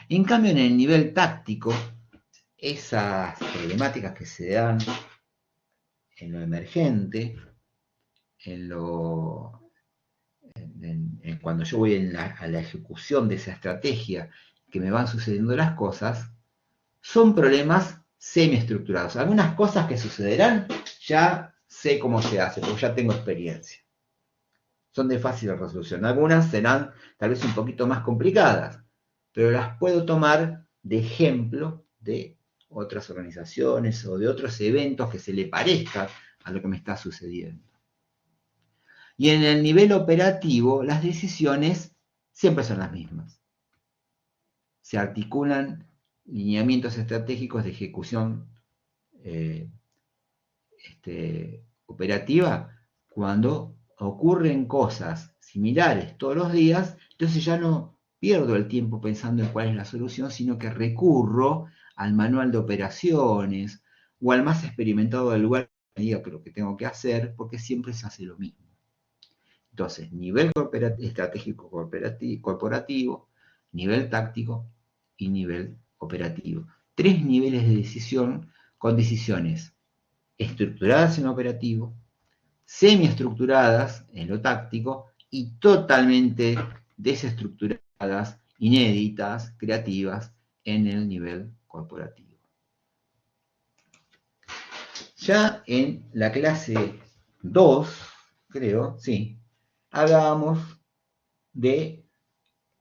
En cambio, en el nivel táctico, esas problemáticas que se dan en lo emergente, cuando yo voy a la ejecución de esa estrategia, que me van sucediendo las cosas, son problemas semiestructurados. Algunas cosas que sucederán ya sé cómo se hace, porque ya tengo experiencia. Son de fácil resolución. Algunas serán tal vez un poquito más complicadas, pero las puedo tomar de ejemplo de otras organizaciones o de otros eventos que se le parezcan a lo que me está sucediendo. Y en el nivel operativo, las decisiones siempre son las mismas. Se articulan lineamientos estratégicos de ejecución operativa cuando ocurren cosas similares todos los días, entonces ya no pierdo el tiempo pensando en cuál es la solución, sino que recurro al manual de operaciones o al más experimentado del lugar que me diga lo que tengo que hacer, porque siempre se hace lo mismo. Entonces, nivel estratégico corporativo, nivel táctico y nivel operativo. 3 niveles de decisión con decisiones estructuradas en lo operativo, semiestructuradas en lo táctico y totalmente desestructuradas, inéditas, creativas en el nivel corporativo. Ya en la clase 2, creo, sí, hablábamos de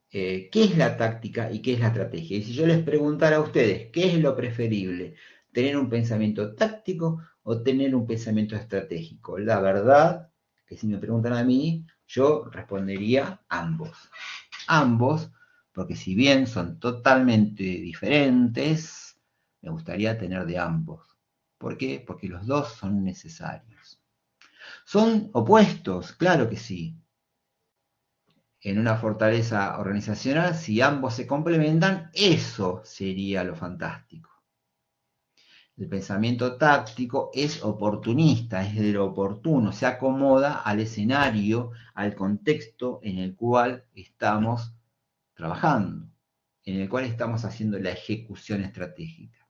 qué es la táctica y qué es la estrategia. Y si yo les preguntara a ustedes qué es lo preferible, tener un pensamiento táctico o tener un pensamiento estratégico, la verdad que si me preguntan a mí, yo respondería ambos. Ambos, porque si bien son totalmente diferentes, me gustaría tener de ambos. ¿Por qué? Porque los dos son necesarios. ¿Son opuestos? Claro que sí. en una fortaleza organizacional, si ambos se complementan, eso sería lo fantástico. El pensamiento táctico es oportunista, es de lo oportuno, se acomoda al escenario, al contexto en el cual estamos trabajando, en el cual estamos haciendo la ejecución estratégica.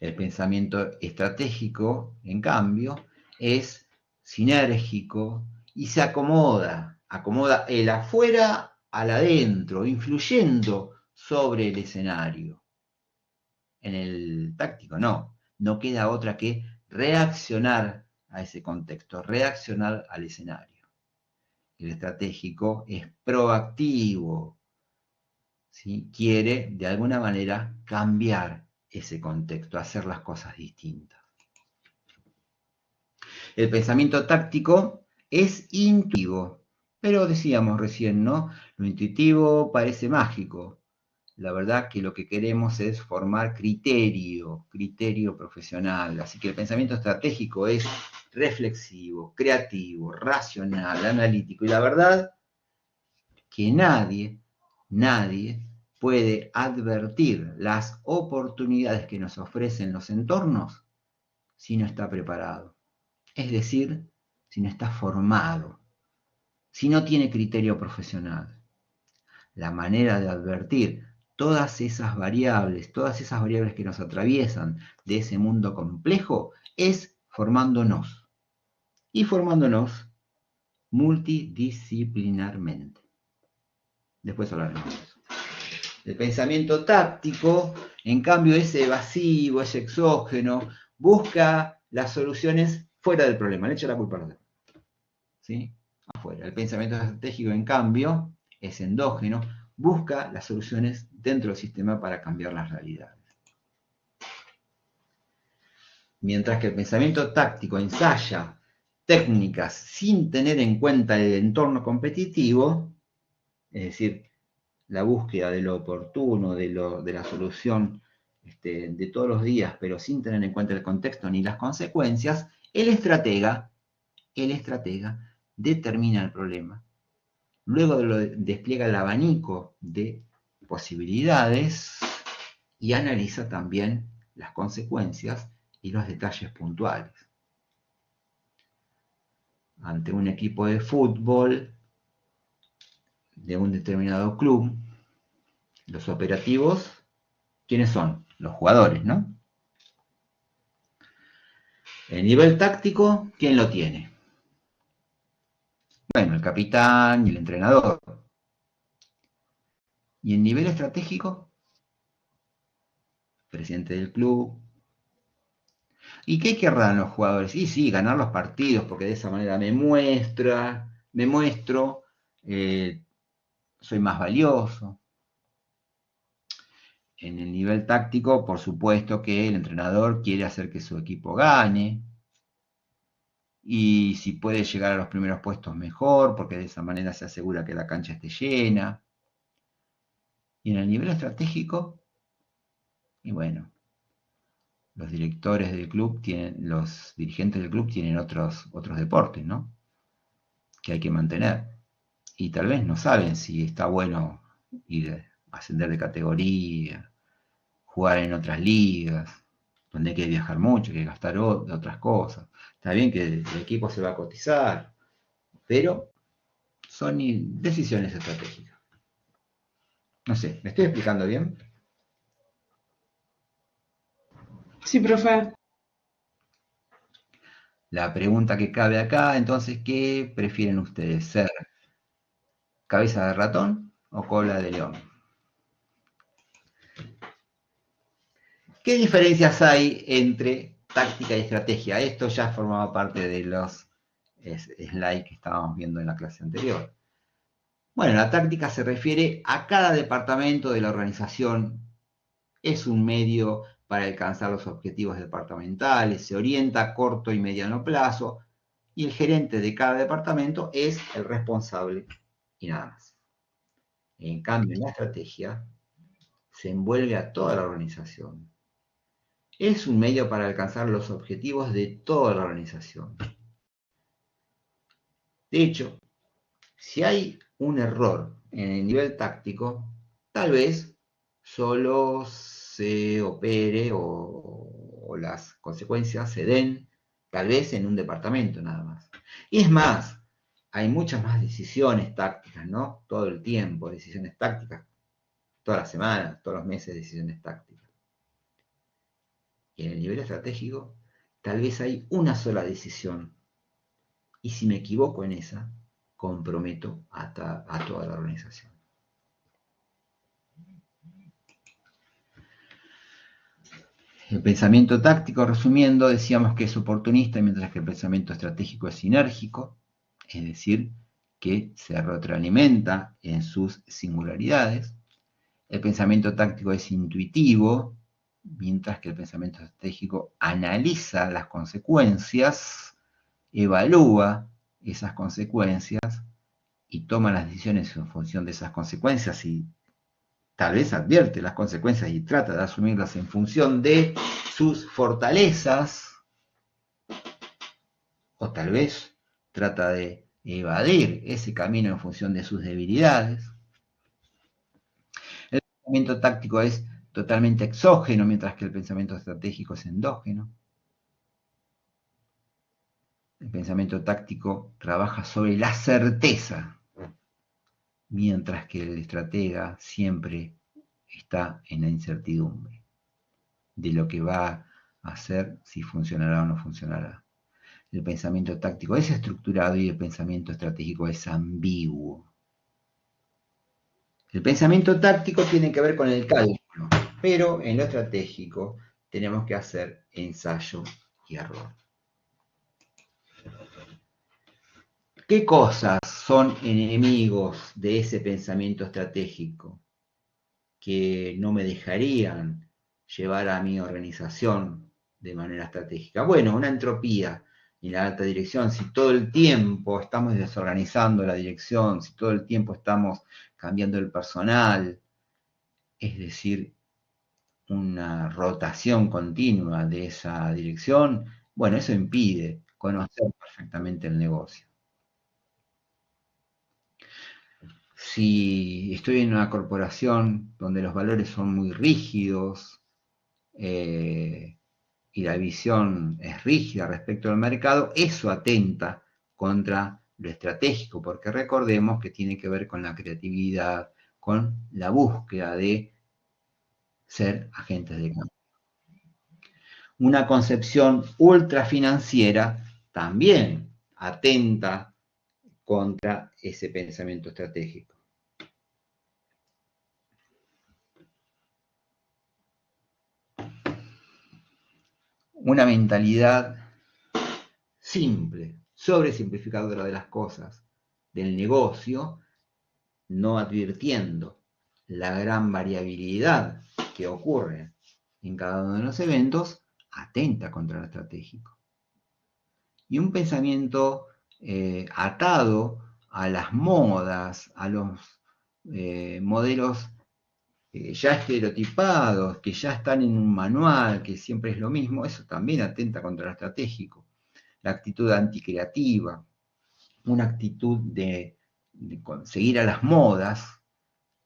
El pensamiento estratégico, en cambio, es sinérgico y se acomoda el afuera al adentro, influyendo sobre el escenario. En el táctico no queda otra que reaccionar a ese contexto, reaccionar al escenario. El estratégico es proactivo, ¿sí? Quiere de alguna manera cambiar ese contexto, hacer las cosas distintas. El pensamiento táctico es intuitivo, pero decíamos recién, ¿no? Lo intuitivo parece mágico. La verdad que lo que queremos es formar criterio profesional. Así que el pensamiento estratégico es reflexivo, creativo, racional, analítico. Y la verdad que nadie puede advertir las oportunidades que nos ofrecen los entornos si no está preparado. Es decir, si no está formado, si no tiene criterio profesional. La manera de advertir todas esas variables que nos atraviesan de ese mundo complejo, es formándonos. Y formándonos multidisciplinarmente. Después hablaremos de eso. El pensamiento táctico, en cambio, es evasivo, es exógeno, busca las soluciones fuera del problema, le echa la culpa a los demás. ¿Sí? Afuera. El pensamiento estratégico, en cambio, es endógeno, busca las soluciones dentro del sistema para cambiar las realidades. Mientras que el pensamiento táctico ensaya técnicas sin tener en cuenta el entorno competitivo, es decir, la búsqueda de lo oportuno, de la solución de todos los días, pero sin tener en cuenta el contexto ni las consecuencias, el estratega determina el problema. Luego despliega el abanico de posibilidades y analiza también las consecuencias y los detalles puntuales. Ante un equipo de fútbol de un determinado club, los operativos, ¿quiénes son? Los jugadores, ¿no? El nivel táctico, ¿quién lo tiene? Bueno, el capitán y el entrenador. ¿Y el nivel estratégico? El presidente del club. ¿Y qué querrán los jugadores? Y sí, ganar los partidos, porque de esa manera me muestro, soy más valioso. En el nivel táctico, por supuesto que el entrenador quiere hacer que su equipo gane. Y si puede llegar a los primeros puestos, mejor, porque de esa manera se asegura que la cancha esté llena. Y en el nivel estratégico, y bueno, los dirigentes del club tienen otros deportes, ¿no? Que hay que mantener. Y tal vez no saben si está bueno ascender de categoría, jugar en otras ligas, donde hay que viajar mucho, hay que gastar otras cosas. Está bien que el equipo se va a cotizar, pero son decisiones estratégicas. No sé, ¿me estoy explicando bien? Sí, profe. La pregunta que cabe acá, entonces, ¿qué prefieren ustedes? ¿Ser cabeza de ratón o cola de león? ¿Qué diferencias hay entre táctica y estrategia? Esto ya formaba parte de los slides que estábamos viendo en la clase anterior. Bueno, la táctica se refiere a cada departamento de la organización. Es un medio para alcanzar los objetivos departamentales, se orienta a corto y mediano plazo, y el gerente de cada departamento es el responsable y nada más. En cambio, en la estrategia se envuelve a toda la organización. Es un medio para alcanzar los objetivos de toda la organización. De hecho, Si hay un error en el nivel táctico, tal vez solo se opere o las consecuencias se den tal vez en un departamento nada más. Y es más, hay muchas más decisiones tácticas, ¿no? Todo el tiempo, decisiones tácticas, todas las semanas, todos los meses, decisiones tácticas. Y en el nivel estratégico, tal vez hay una sola decisión. Y si me equivoco en esa, comprometo a toda la organización. El pensamiento táctico, resumiendo, decíamos que es oportunista, mientras que el pensamiento estratégico es sinérgico, es decir, que se retroalimenta en sus singularidades. El pensamiento táctico es intuitivo, mientras que el pensamiento estratégico analiza las consecuencias, evalúa esas consecuencias y toma las decisiones en función de esas consecuencias y tal vez advierte las consecuencias y trata de asumirlas en función de sus fortalezas, o tal vez trata de evadir ese camino en función de sus debilidades. El pensamiento táctico es totalmente exógeno, mientras que el pensamiento estratégico es endógeno. El pensamiento táctico trabaja sobre la certeza, mientras que el estratega siempre está en la incertidumbre de lo que va a hacer, si funcionará o no funcionará. El pensamiento táctico es estructurado y el pensamiento estratégico es ambiguo. El pensamiento táctico tiene que ver con el cálculo, pero en lo estratégico tenemos que hacer ensayo y error. ¿Qué cosas son enemigos de ese pensamiento estratégico que no me dejarían llevar a mi organización de manera estratégica? Bueno, una entropía en la alta dirección. Si todo el tiempo estamos desorganizando la dirección, si todo el tiempo estamos cambiando el personal, es decir, una rotación continua de esa dirección, bueno, eso impide conocer perfectamente el negocio. Si estoy en una corporación donde los valores son muy rígidos y la visión es rígida respecto al mercado, eso atenta contra lo estratégico, porque recordemos que tiene que ver con la creatividad, con la búsqueda de ser agentes de cambio. Una concepción ultrafinanciera también atenta contra ese pensamiento estratégico. Una mentalidad simple, sobresimplificadora de las cosas, del negocio, no advirtiendo la gran variabilidad que ocurre en cada uno de los eventos, atenta contra lo estratégico. Y un pensamiento atado a las modas, a los modelos ya estereotipados, que ya están en un manual, que siempre es lo mismo, eso también atenta contra lo estratégico. La actitud anticreativa, una actitud de seguir a las modas,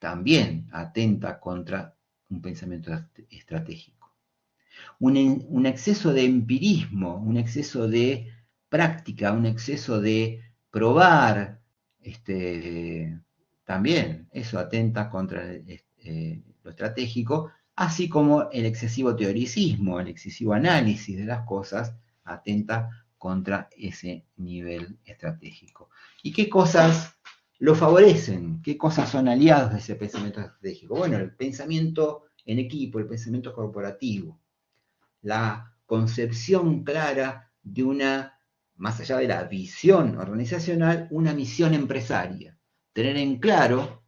también atenta contra un pensamiento estratégico. Un exceso de empirismo, un exceso de práctica, un exceso de probar, también eso atenta contra lo estratégico, así como el excesivo teoricismo, el excesivo análisis de las cosas, atenta contra ese nivel estratégico. ¿Y qué cosas lo favorecen? ¿Qué cosas son aliados de ese pensamiento estratégico? Bueno, el pensamiento en equipo, el pensamiento corporativo, la concepción clara de una, más allá de la visión organizacional, una misión empresaria. Tener en claro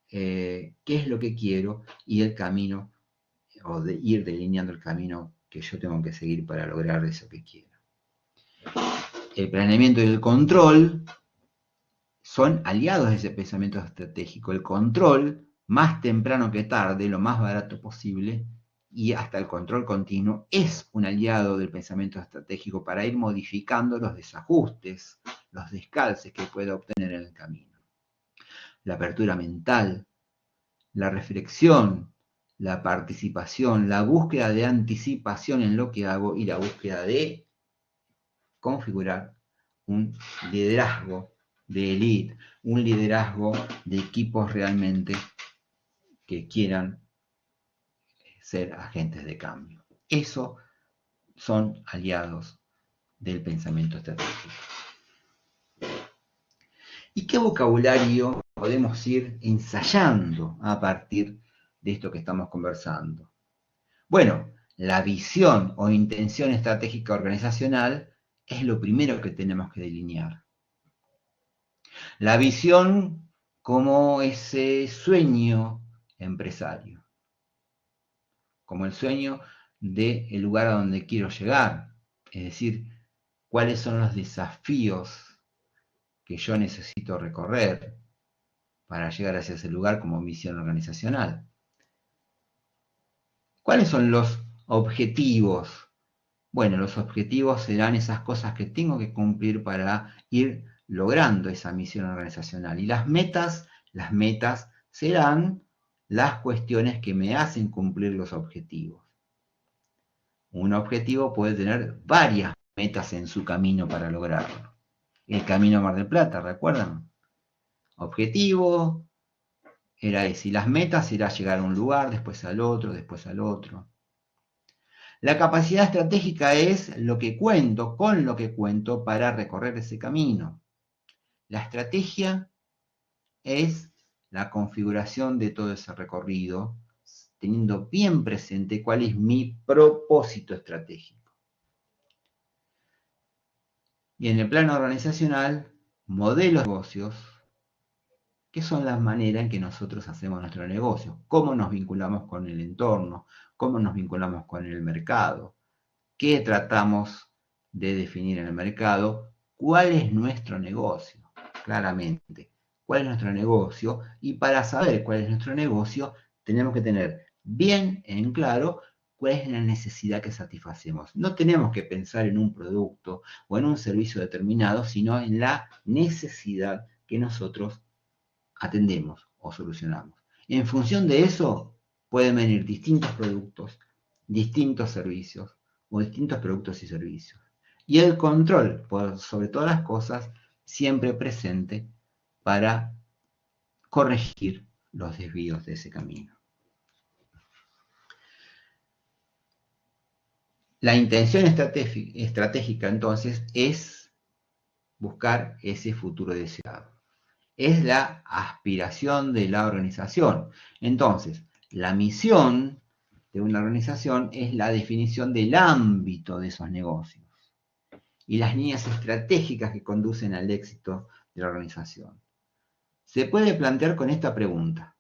qué es lo que quiero y el camino, o de ir delineando el camino que yo tengo que seguir para lograr eso que quiero. El planeamiento y el control son aliados de ese pensamiento estratégico. El control, más temprano que tarde, lo más barato posible, y hasta el control continuo, es un aliado del pensamiento estratégico para ir modificando los desajustes los descalces que pueda obtener en el camino. La apertura mental, la reflexión, la participación, la búsqueda de anticipación en lo que hago y la búsqueda de configurar un liderazgo de élite, un liderazgo de equipos realmente que quieran ser agentes de cambio. Eso son aliados del pensamiento estratégico. ¿Y qué vocabulario podemos ir ensayando a partir de esto que estamos conversando? Bueno, la visión o intención estratégica organizacional es lo primero que tenemos que delinear. La visión como ese sueño empresario, como el sueño del lugar a donde quiero llegar, es decir, cuáles son los desafíos que yo necesito recorrer para llegar hacia ese lugar como misión organizacional. ¿Cuáles son los objetivos? Bueno, los objetivos serán esas cosas que tengo que cumplir para ir logrando esa misión organizacional. Y las metas serán las cuestiones que me hacen cumplir los objetivos. Un objetivo puede tener varias metas en su camino para lograrlo. El camino a Mar del Plata, ¿recuerdan? Objetivo era ese, y las metas era llegar a un lugar, después al otro, después al otro. La capacidad estratégica es lo que cuento, con lo que cuento para recorrer ese camino. La estrategia es la configuración de todo ese recorrido, teniendo bien presente cuál es mi propósito estratégico. Y en el plano organizacional, modelos de negocios, que son las maneras en que nosotros hacemos nuestro negocio, cómo nos vinculamos con el entorno, cómo nos vinculamos con el mercado, qué tratamos de definir en el mercado, cuál es nuestro negocio, claramente, cuál es nuestro negocio, y para saber cuál es nuestro negocio, tenemos que tener bien en claro cuál es la necesidad que satisfacemos. No tenemos que pensar en un producto o en un servicio determinado, sino en la necesidad que nosotros atendemos o solucionamos. En función de eso, pueden venir distintos productos, distintos servicios o distintos productos y servicios. Y el control, por sobre todas las cosas, siempre presente para corregir los desvíos de ese camino. La intención estratégica, entonces, es buscar ese futuro deseado. Es la aspiración de la organización. Entonces, la misión de una organización es la definición del ámbito de esos negocios y las líneas estratégicas que conducen al éxito de la organización. Se puede plantear con esta pregunta: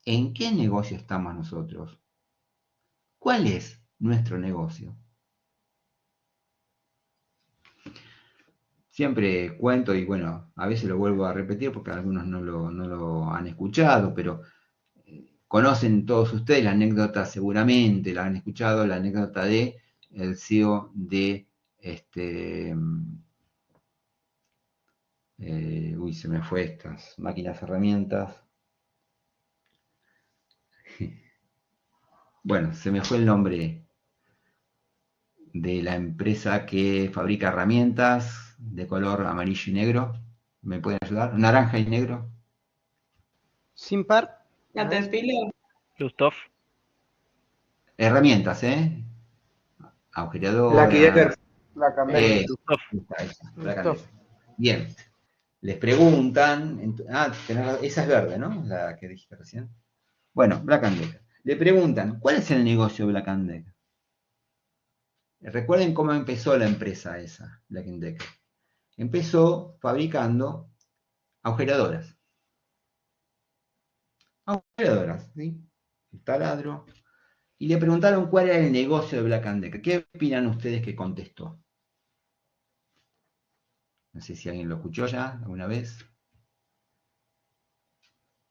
¿en qué negocio estamos nosotros? ¿Cuál es nuestro negocio? Siempre cuento, y bueno, a veces lo vuelvo a repetir porque algunos no lo han escuchado, pero conocen todos ustedes la anécdota, seguramente la han escuchado, la anécdota de el CEO de se me fue estas máquinas herramientas. Bueno, se me fue el nombre de la empresa que fabrica herramientas de color amarillo y negro. ¿Me pueden ayudar? Naranja y negro. Simpar. Caterpillar. Lustov. Herramientas, agujereadora. Black Decker. Lustov. Bien. Les preguntan. Esa es verde, ¿no? La que dije recién. Bueno, Black Decker. Le preguntan, ¿cuál es el negocio de Black Decker? Recuerden cómo empezó la empresa esa, Black Decker. Empezó fabricando agujereadoras. Agujereadoras, ¿sí? El taladro. Y le preguntaron cuál era el negocio de Black Decker. ¿Qué opinan ustedes que contestó? No sé si alguien lo escuchó ya alguna vez.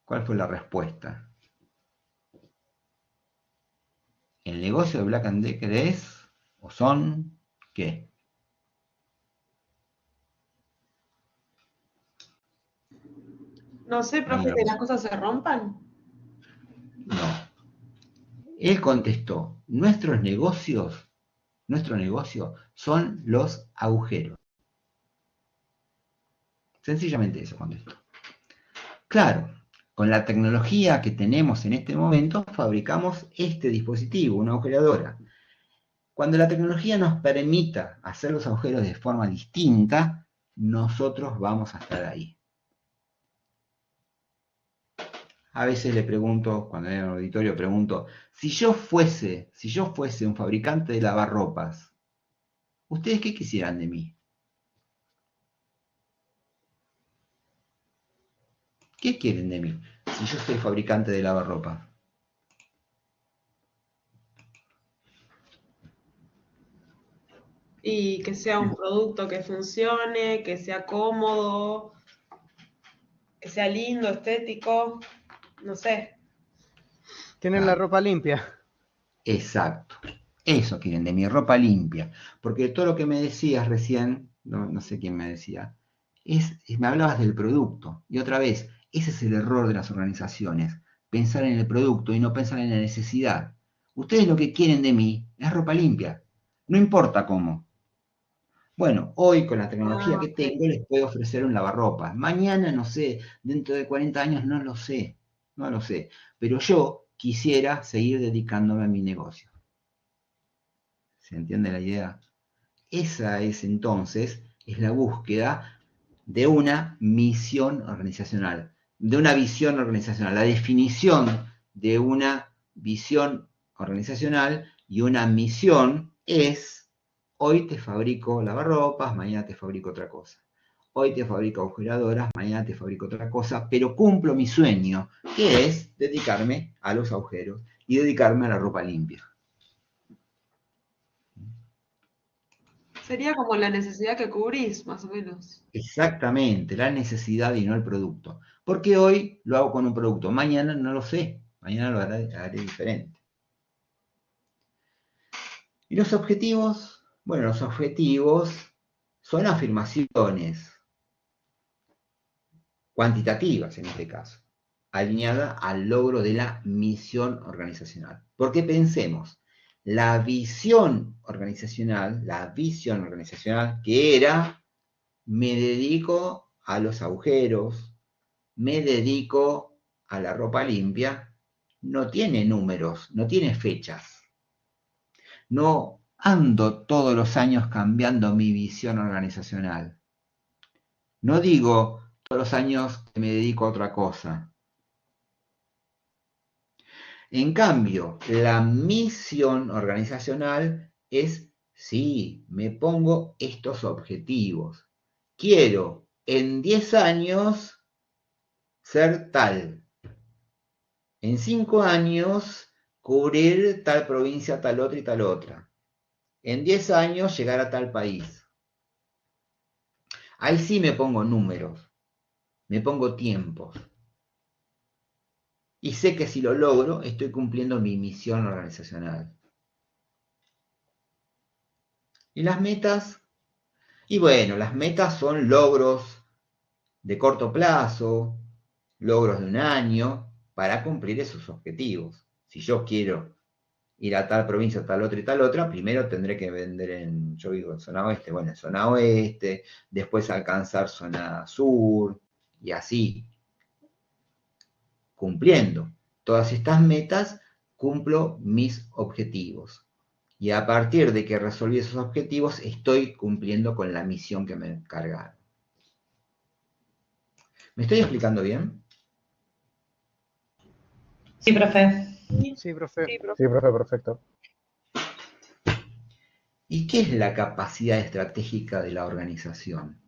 ¿Cuál fue la respuesta? El negocio de Black Decker es, o son, ¿qué? No sé, profe, que las cosas se rompan. No. Él contestó, nuestro negocio son los agujeros. Sencillamente eso contestó. Claro, con la tecnología que tenemos en este momento, fabricamos este dispositivo, una agujeradora. Cuando la tecnología nos permita hacer los agujeros de forma distinta, nosotros vamos a estar ahí. A veces le pregunto, cuando en el auditorio pregunto, si yo fuese un fabricante de lavarropas, ¿ustedes qué quisieran de mí? ¿Qué quieren de mí si yo soy fabricante de lavarropas? Y que sea un producto que funcione, que sea cómodo, que sea lindo, estético, no sé. Tienen la ropa limpia. Exacto. Eso quieren de mi ropa limpia. Porque todo lo que me decías recién, no sé quién me decía, me hablabas del producto. Y otra vez, ese es el error de las organizaciones. Pensar en el producto y no pensar en la necesidad. Ustedes lo que quieren de mí es ropa limpia. No importa cómo. Bueno, hoy con la tecnología que tengo les puedo ofrecer un lavarropas. Mañana no sé, dentro de 40 años no lo sé. No lo sé. Pero yo quisiera seguir dedicándome a mi negocio. ¿Se entiende la idea? Esa es entonces, es la búsqueda de una misión organizacional, de una visión organizacional, la definición de una visión organizacional y una misión es, hoy te fabrico lavarropas, mañana te fabrico otra cosa. Hoy te fabrico agujeradoras, mañana te fabrico otra cosa, pero cumplo mi sueño, que es dedicarme a los agujeros y dedicarme a la ropa limpia. Sería como la necesidad que cubrís, más o menos. Exactamente, la necesidad y no el producto. Porque hoy lo hago con un producto, mañana no lo sé, mañana lo haré diferente. ¿Y los objetivos? Bueno, los objetivos son afirmaciones cuantitativas en este caso, alineadas al logro de la misión organizacional. Porque pensemos, la visión organizacional que era, me dedico a los agujeros, me dedico a la ropa limpia, no tiene números, no tiene fechas. No ando todos los años cambiando mi visión organizacional. No digo todos los años que me dedico a otra cosa. En cambio, la misión organizacional es, sí, me pongo estos objetivos. Quiero en 10 años ser tal. En 5 años cubrir tal provincia, tal otra y tal otra. En 10 años llegar a tal país. Ahí sí me pongo números, me pongo tiempos. Y sé que si lo logro, estoy cumpliendo mi misión organizacional. ¿Y las metas? Y bueno, las metas son logros de corto plazo, logros de un año, para cumplir esos objetivos. Si yo quiero ir a tal provincia, tal otra y tal otra, primero tendré que vender yo vivo en zona oeste, bueno, en zona oeste, después alcanzar zona sur, y así, cumpliendo todas estas metas, cumplo mis objetivos. Y a partir de que resolví esos objetivos, estoy cumpliendo con la misión que me encargaron. ¿Me estoy explicando bien? Sí, profe. Sí, profe. Sí, profe, perfecto. ¿Y qué es la capacidad estratégica de la organización?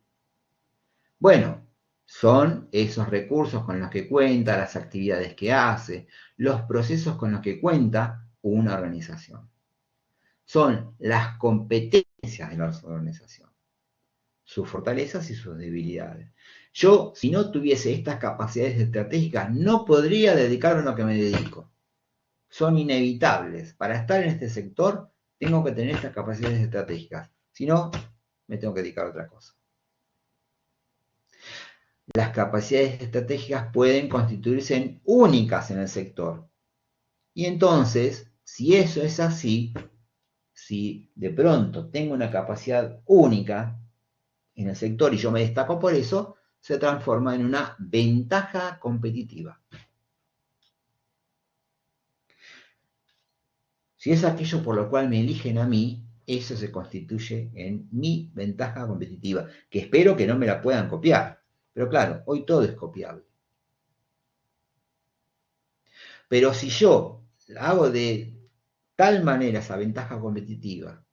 Bueno, son esos recursos con los que cuenta, las actividades que hace, los procesos con los que cuenta una organización. Son las competencias de la organización, sus fortalezas y sus debilidades. Yo, si no tuviese estas capacidades estratégicas, no podría dedicarme a lo que me dedico. Son inevitables. Para estar en este sector, tengo que tener estas capacidades estratégicas. Si no, me tengo que dedicar a otra cosa. las capacidades estratégicas pueden constituirse en únicas en el sector. Y entonces, si eso es así, si de pronto tengo una capacidad única en el sector y yo me destaco por eso, se transforma en una ventaja competitiva. Si es aquello por lo cual me eligen a mí, eso se constituye en mi ventaja competitiva, que espero que no me la puedan copiar. Pero claro, hoy todo es copiable. Pero si yo hago de tal manera esa ventaja competitiva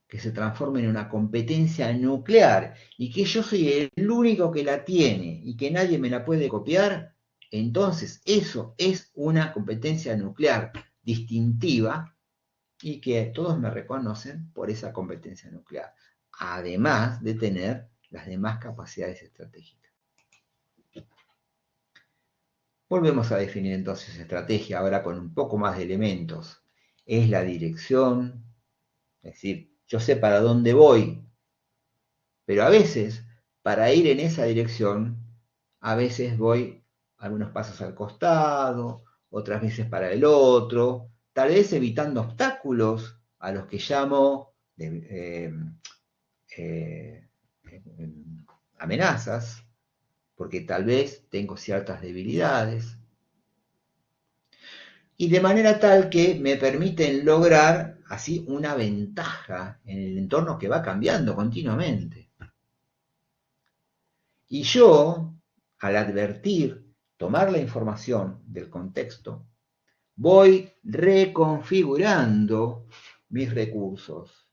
que se transforme en una competencia nuclear y que yo soy el único que la tiene y que nadie me la puede copiar, entonces eso es una competencia nuclear distintiva y que todos me reconocen por esa competencia nuclear, además de tener las demás capacidades estratégicas. Volvemos a definir entonces estrategia ahora con un poco más de elementos. Es la dirección, es decir, yo sé para dónde voy, pero a veces, para ir en esa dirección, a veces voy algunos pasos al costado, otras veces para el otro, tal vez evitando obstáculos a los que llamo amenazas, porque tal vez tengo ciertas debilidades, y de manera tal que me permiten lograr así una ventaja en el entorno que va cambiando continuamente. Y yo, al advertir, tomar la información del contexto, voy reconfigurando mis recursos.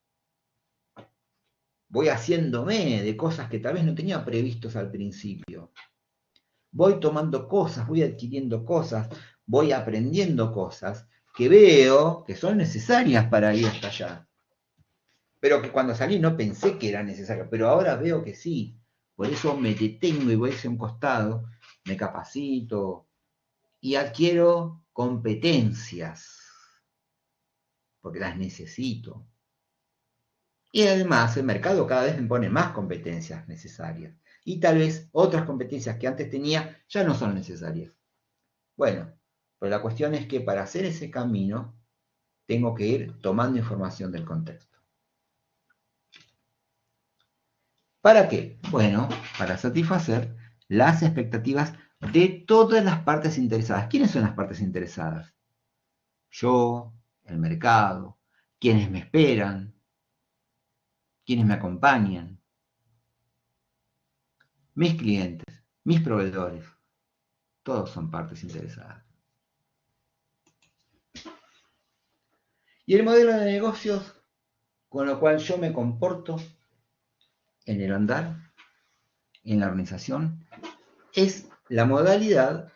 Voy haciéndome de cosas que tal vez no tenía previstos al principio. Voy tomando cosas, voy adquiriendo cosas, voy aprendiendo cosas que veo que son necesarias para ir hasta allá. Pero que cuando salí no pensé que era necesario, pero ahora veo que sí. Por eso me detengo y voy hacia un costado, me capacito y adquiero competencias, porque las necesito. Y además el mercado cada vez me pone más competencias necesarias. Y tal vez otras competencias que antes tenía ya no son necesarias. Bueno, pero la cuestión es que para hacer ese camino tengo que ir tomando información del contexto. ¿Para qué? Bueno, para satisfacer las expectativas de todas las partes interesadas. ¿Quiénes son las partes interesadas? Yo, el mercado, quienes me esperan, quienes me acompañan, mis clientes, mis proveedores. Todos son partes interesadas. Y el modelo de negocios con lo cual yo me comporto en el andar, en la organización, es la modalidad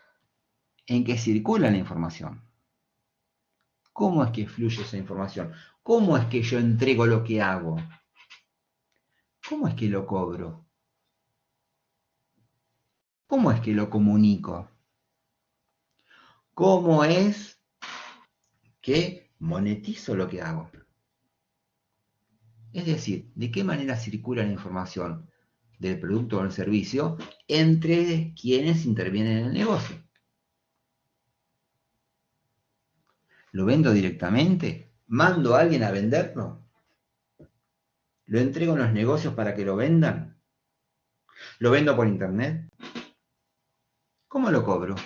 en que circula la información. ¿Cómo es que fluye esa información? ¿Cómo es que yo entrego lo que hago? ¿Cómo es que lo cobro? ¿Cómo es que lo comunico? ¿Cómo es que monetizo lo que hago? Es decir, ¿de qué manera circula la información del producto o del servicio entre quienes intervienen en el negocio? ¿Lo vendo directamente? ¿Mando a alguien a venderlo? ¿Lo entrego en los negocios para que lo vendan? ¿Lo vendo por internet? ¿Cómo lo cobro?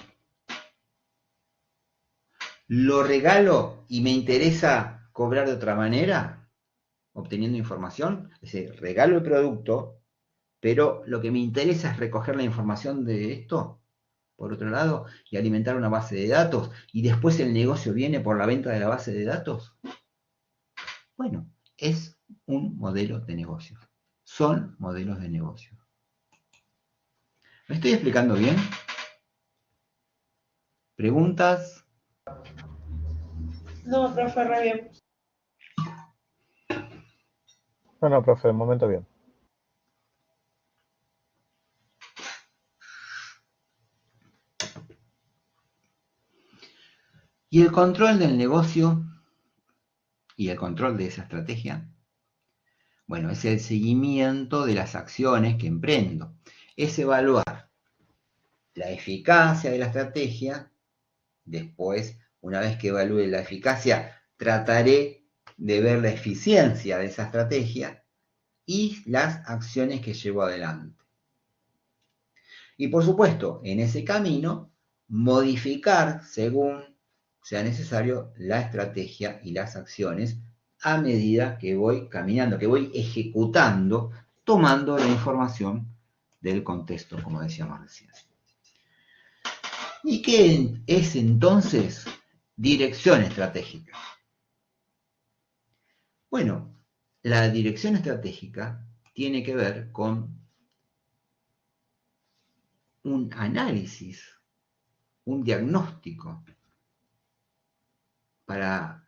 ¿Lo regalo y me interesa cobrar de otra manera? Obteniendo información. Es decir, regalo el producto, pero lo que me interesa es recoger la información de esto, por otro lado, y alimentar una base de datos, y después el negocio viene por la venta de la base de datos. Bueno, es un modelo de negocio. Son modelos de negocio. ¿Me estoy explicando bien? ¿Preguntas? No, profe, re bien. No, profe, de momento bien. Y el control del negocio y el control de esa estrategia, bueno, es el seguimiento de las acciones que emprendo. es evaluar la eficacia de la estrategia. Después, una vez que evalúe la eficacia, trataré de ver la eficiencia de esa estrategia y las acciones que llevo adelante. Y por supuesto, en ese camino, modificar según sea necesario la estrategia y las acciones a medida que voy caminando, que voy ejecutando, tomando la información del contexto, como decíamos recién. ¿Y qué es entonces dirección estratégica? Bueno, la dirección estratégica tiene que ver con un análisis, un diagnóstico, para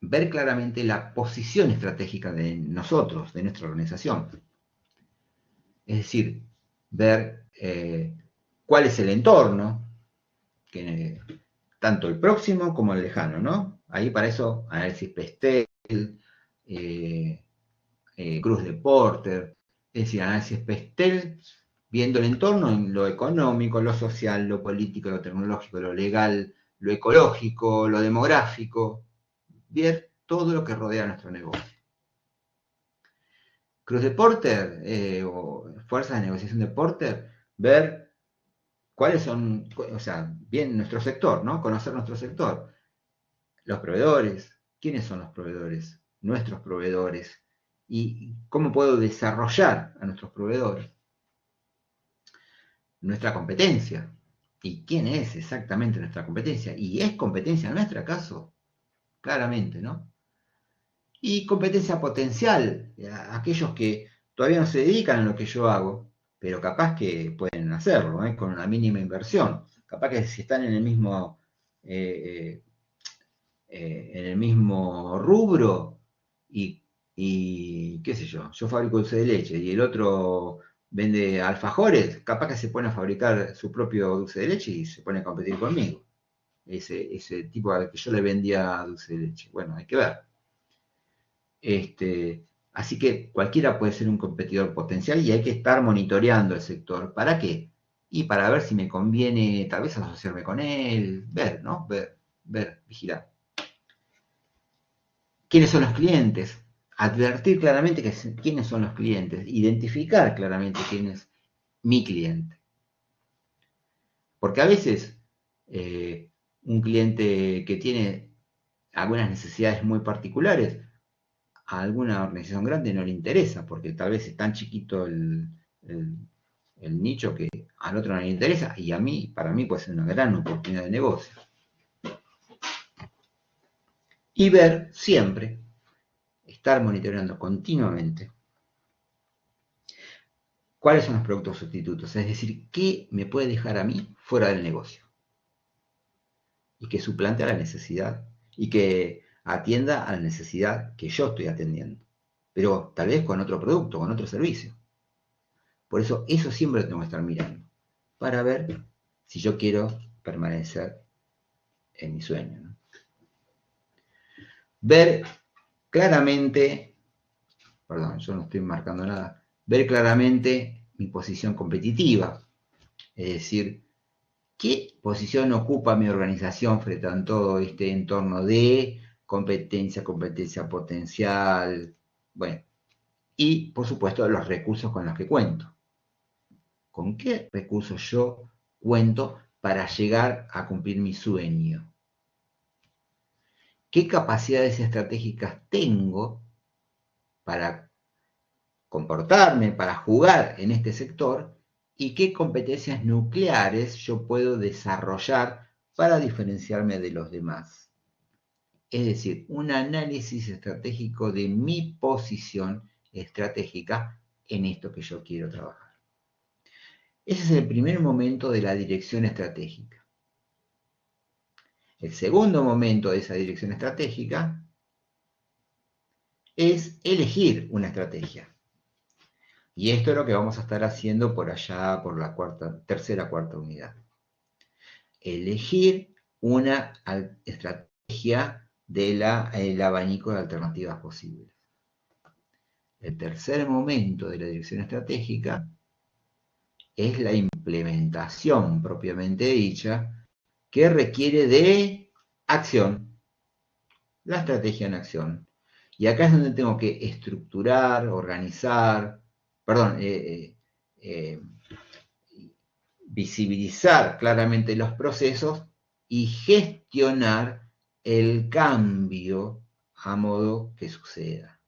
ver claramente la posición estratégica de nosotros, de nuestra organización. Es decir, ver cuál es el entorno, tanto el próximo como el lejano, ¿no? Ahí para eso, análisis Pestel, Cruz de Porter, es decir, análisis Pestel, viendo el entorno en lo económico, lo social, lo político, lo tecnológico, lo legal, lo ecológico, lo demográfico, ver todo lo que rodea nuestro negocio. Cruz de Porter, o fuerzas de negociación de Porter, ver cuáles son, o sea, bien nuestro sector, ¿no? Conocer nuestro sector. Los proveedores, ¿quiénes son los proveedores? Nuestros proveedores. Y cómo puedo desarrollar a nuestros proveedores. Nuestra competencia. ¿Y quién es exactamente nuestra competencia? ¿Y es competencia nuestra acaso? Claramente, ¿no? Y competencia potencial, aquellos que todavía no se dedican a lo que yo hago, pero capaz que pueden hacerlo, con una mínima inversión. Capaz que si están en el mismo rubro y qué sé yo fabrico dulce de leche y el otro vende alfajores, capaz que se pone a fabricar su propio dulce de leche y se pone a competir conmigo. Ese tipo al que yo le vendía dulce de leche. Bueno, hay que ver. Así que cualquiera puede ser un competidor potencial y hay que estar monitoreando el sector. ¿Para qué? Y para ver si me conviene tal vez asociarme con él, ver, ¿no? Ver, vigilar. ¿Quiénes son los clientes? Advertir claramente quiénes son los clientes, identificar claramente quién es mi cliente. Porque a veces un cliente que tiene algunas necesidades muy particulares, a alguna organización grande no le interesa, porque tal vez es tan chiquito el nicho que al otro no le interesa, y para mí puede ser una gran oportunidad de negocio. Y ver siempre, estar monitoreando continuamente, cuáles son los productos sustitutos, es decir, qué me puede dejar a mí fuera del negocio, y que suplante a la necesidad, y que atienda a la necesidad que yo estoy atendiendo, pero tal vez con otro producto, con otro servicio. Por eso siempre lo tengo que estar mirando, para ver si yo quiero permanecer en mi sueño, ¿no? Ver claramente, perdón, yo no estoy marcando nada, ver claramente mi posición competitiva, es decir, qué posición ocupa mi organización frente a todo este entorno de competencia potencial, bueno, y por supuesto los recursos con los que cuento. ¿Con qué recursos yo cuento para llegar a cumplir mi sueño? ¿Qué capacidades estratégicas tengo para comportarme, para jugar en este sector? ¿Y qué competencias nucleares yo puedo desarrollar para diferenciarme de los demás? Es decir, un análisis estratégico de mi posición estratégica en esto que yo quiero trabajar. Ese es el primer momento de la dirección estratégica. El segundo momento de esa dirección estratégica es elegir una estrategia. Y esto es lo que vamos a estar haciendo por allá, por la tercera, cuarta unidad. Elegir una estrategia del abanico de alternativas posibles. El tercer momento de la dirección estratégica es la implementación propiamente dicha, que requiere de acción, la estrategia en acción. Y acá es donde tengo que estructurar, organizar, perdón, visibilizar claramente los procesos y gestionar el cambio a modo que suceda.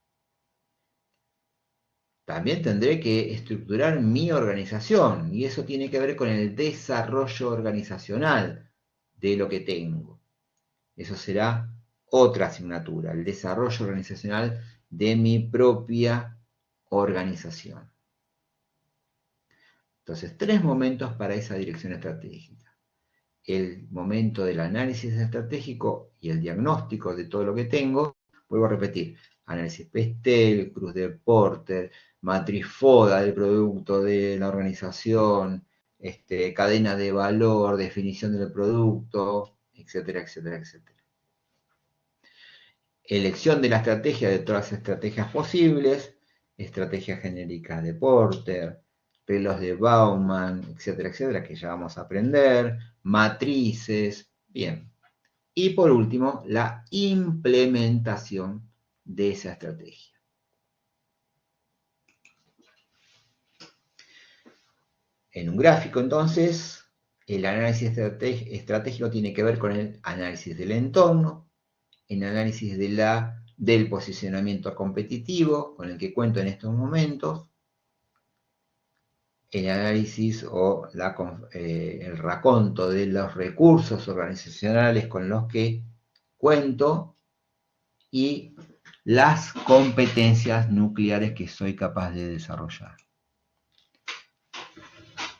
También tendré que estructurar mi organización y eso tiene que ver con el desarrollo organizacional de lo que tengo. Eso será otra asignatura, el desarrollo organizacional de mi propia organización. Entonces, 3 momentos para esa dirección estratégica. El momento del análisis estratégico y el diagnóstico de todo lo que tengo. Vuelvo a repetir, análisis Pestel, Cruz de Porter, matriz FODA del producto, de la organización, cadena de valor, definición del producto, etcétera, etcétera, etcétera. Elección de la estrategia de todas las estrategias posibles, estrategia genérica de Porter, pelos de Bauman, etcétera, etcétera, que ya vamos a aprender, matrices, bien. Y por último, la implementación de esa estrategia. En un gráfico, entonces, el análisis estratégico tiene que ver con el análisis del entorno, el análisis del posicionamiento competitivo con el que cuento en estos momentos, el análisis o el raconto de los recursos organizacionales con los que cuento y las competencias nucleares que soy capaz de desarrollar.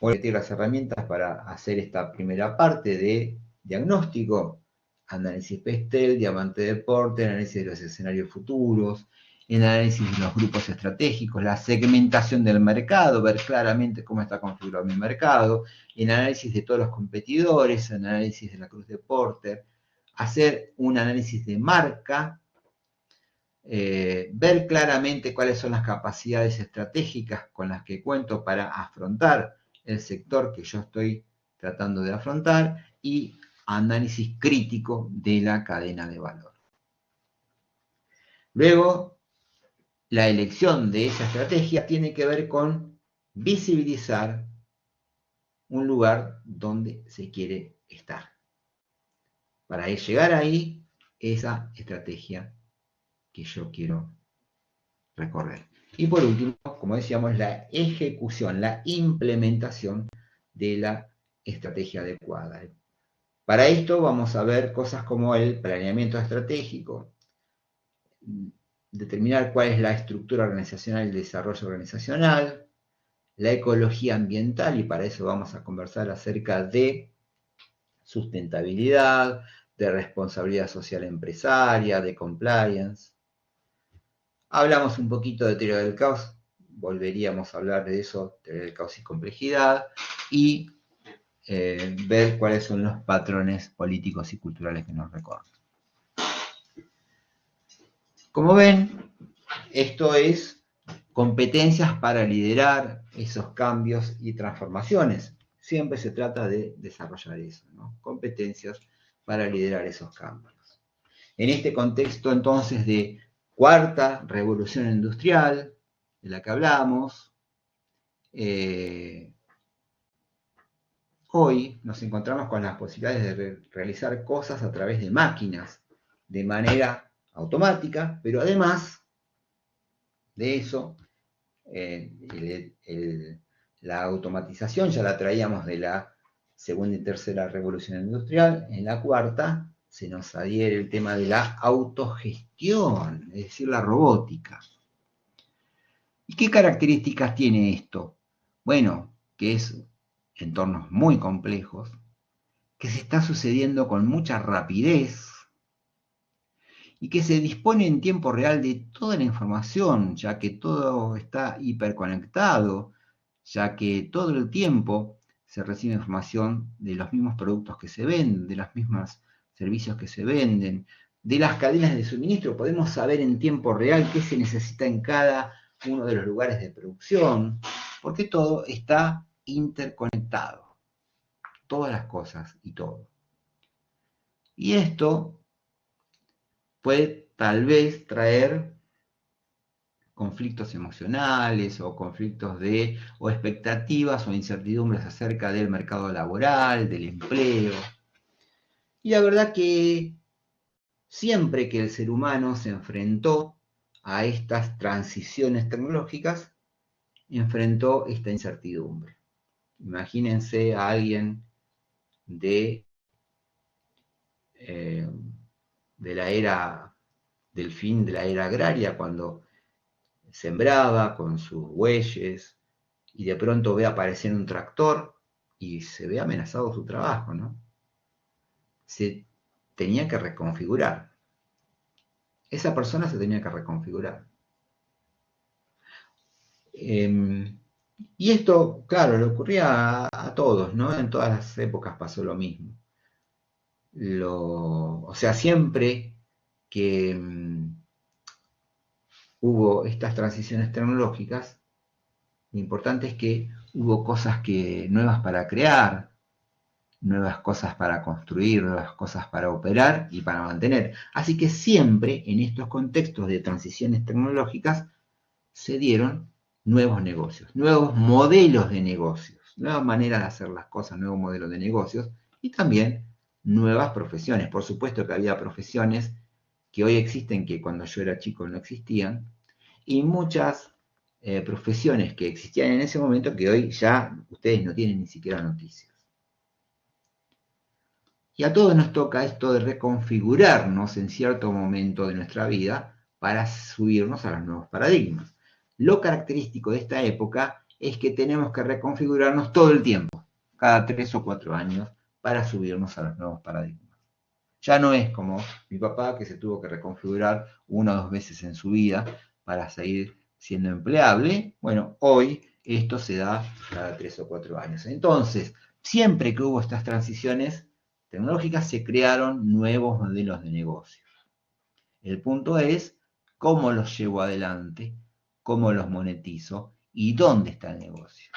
Voy a repetir las herramientas para hacer esta primera parte de diagnóstico: análisis Pestel, diamante de Porter, análisis de los escenarios futuros, el análisis de los grupos estratégicos, la segmentación del mercado, ver claramente cómo está configurado mi mercado, el análisis de todos los competidores, el análisis de la cruz de Porter, hacer un análisis de marca, ver claramente cuáles son las capacidades estratégicas con las que cuento para afrontar el sector que yo estoy tratando de afrontar y análisis crítico de la cadena de valor. Luego, la elección de esa estrategia tiene que ver con visibilizar un lugar donde se quiere estar. Para llegar ahí, esa estrategia que yo quiero recorrer. Y por último, como decíamos, la ejecución, la implementación de la estrategia adecuada. Para esto vamos a ver cosas como el planeamiento estratégico, determinar cuál es la estructura organizacional y el desarrollo organizacional, la ecología ambiental, y para eso vamos a conversar acerca de sustentabilidad, de responsabilidad social empresaria, de compliance. Hablamos un poquito de teoría del caos, volveríamos a hablar de eso, teoría del caos y complejidad, y ver cuáles son los patrones políticos y culturales que nos recorren. Como ven, esto es competencias para liderar esos cambios y transformaciones. Siempre se trata de desarrollar eso, ¿no? Competencias para liderar esos cambios. En este contexto, entonces, de cuarta revolución industrial, de la que hablamos, hoy nos encontramos con las posibilidades de realizar cosas a través de máquinas, de manera automática, pero además de eso, la automatización ya la traíamos de la segunda y tercera revolución industrial. En la cuarta se nos adhiere el tema de la autogestión, es decir, la robótica. ¿Y qué características tiene esto? Bueno, que es entornos muy complejos, que se está sucediendo con mucha rapidez y que se dispone en tiempo real de toda la información, ya que todo está hiperconectado, ya que todo el tiempo se recibe información de los mismos productos que se venden, de los mismos servicios que se venden, de las cadenas de suministro. Podemos saber en tiempo real qué se necesita en cada uno de los lugares de producción, porque todo está interconectado. Todas las cosas y todo. Y esto puede tal vez traer conflictos emocionales o conflictos o expectativas o incertidumbres acerca del mercado laboral, del empleo. Y la verdad que siempre que el ser humano se enfrentó a estas transiciones tecnológicas, enfrentó esta incertidumbre. Imagínense a alguien de la era, del fin de la era agraria, cuando sembraba con sus bueyes y de pronto ve aparecer un tractor y se ve amenazado su trabajo, ¿no? Se tenía que reconfigurar. Esa persona se tenía que reconfigurar. Y esto, claro, le ocurría a todos, ¿no? En todas las épocas pasó lo mismo. O sea, siempre que hubo estas transiciones tecnológicas, lo importante es que hubo cosas nuevas para crear, nuevas cosas para construir, nuevas cosas para operar y para mantener. Así que siempre en estos contextos de transiciones tecnológicas se dieron nuevos negocios, nuevos modelos de negocios, nuevas maneras de hacer las cosas, nuevos modelos de negocios y también nuevas profesiones. Por supuesto que había profesiones que hoy existen que cuando yo era chico no existían y muchas profesiones que existían en ese momento que hoy ya ustedes no tienen ni siquiera noticias. Y a todos nos toca esto de reconfigurarnos en cierto momento de nuestra vida para subirnos a los nuevos paradigmas. Lo característico de esta época es que tenemos que reconfigurarnos todo el tiempo, cada 3 o 4 años, para subirnos a los nuevos paradigmas. Ya no es como mi papá que se tuvo que reconfigurar 1 o 2 veces en su vida para seguir siendo empleable. Bueno, hoy esto se da cada 3 o 4 años. Entonces, siempre que hubo estas transiciones tecnológicas se crearon nuevos modelos de negocios. El punto es cómo los llevo adelante, cómo los monetizo y dónde está el negocio.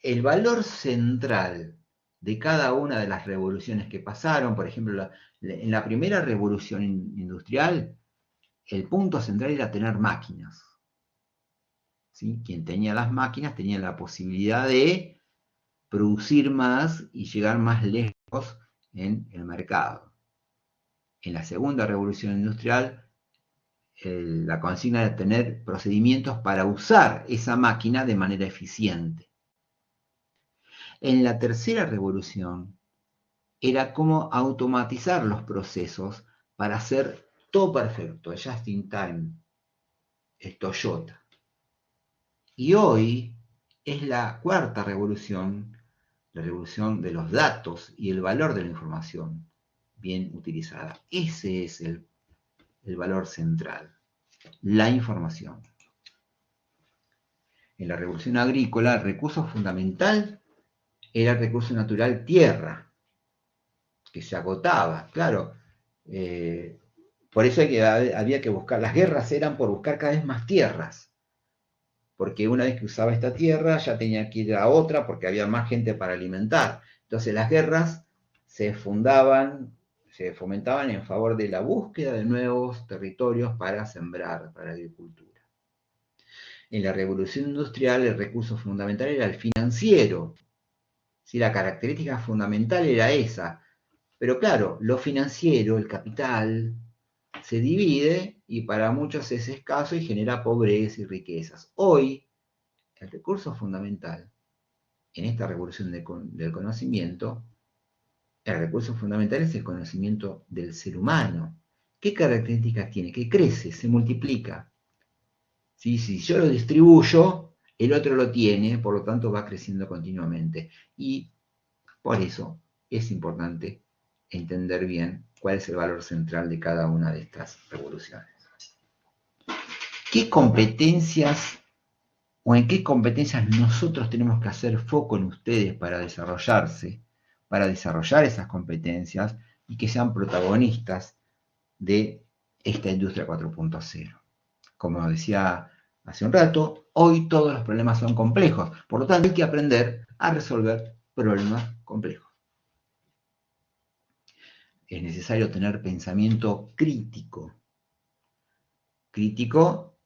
El valor central de cada una de las revoluciones que pasaron, por ejemplo, en la primera revolución industrial, el punto central era tener máquinas. ¿Sí? Quien tenía las máquinas tenía la posibilidad de producir más y llegar más lejos en el mercado. En la segunda revolución industrial, la consigna era tener procedimientos para usar esa máquina de manera eficiente. En la tercera revolución, era cómo automatizar los procesos para hacer todo perfecto, just in time, el Toyota. Y hoy es la cuarta revolución, la revolución de los datos y el valor de la información bien utilizada. Ese es el valor central, la información. En la revolución agrícola, el recurso fundamental era el recurso natural tierra, que se agotaba, claro. Por eso había que buscar, las guerras eran por buscar cada vez más tierras, porque una vez que usaba esta tierra ya tenía que ir a otra porque había más gente para alimentar. Entonces las guerras se fomentaban en favor de la búsqueda de nuevos territorios para sembrar, para la agricultura. En la revolución industrial el recurso fundamental era el financiero. ¿Sí? La característica fundamental era esa. Pero claro, lo financiero, el capital, se divide y para muchos es escaso y genera pobreza y riquezas. Hoy, el recurso fundamental en esta revolución del conocimiento, el recurso fundamental es el conocimiento del ser humano. ¿Qué características tiene? Que crece, se multiplica. ¿Sí? Si yo lo distribuyo, el otro lo tiene, por lo tanto va creciendo continuamente. Y por eso es importante entender bien cuál es el valor central de cada una de estas revoluciones. ¿Qué competencias o en qué competencias nosotros tenemos que hacer foco en ustedes para desarrollarse, para desarrollar esas competencias y que sean protagonistas de esta industria 4.0? Como decía hace un rato, Hoy todos los problemas son complejos, por lo tanto hay que aprender a resolver problemas complejos. Es necesario tener pensamiento crítico. Crítico,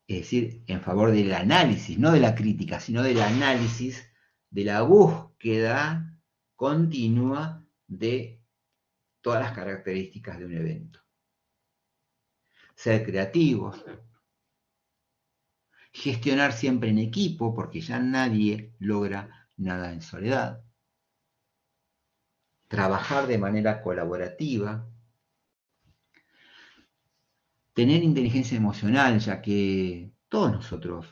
es decir, en favor del análisis, no de la crítica, sino del análisis, de la búsqueda continua de todas las características de un evento. Ser creativos, gestionar siempre en equipo, porque ya nadie logra nada en soledad. Trabajar de manera colaborativa. Tener inteligencia emocional, ya que todos nosotros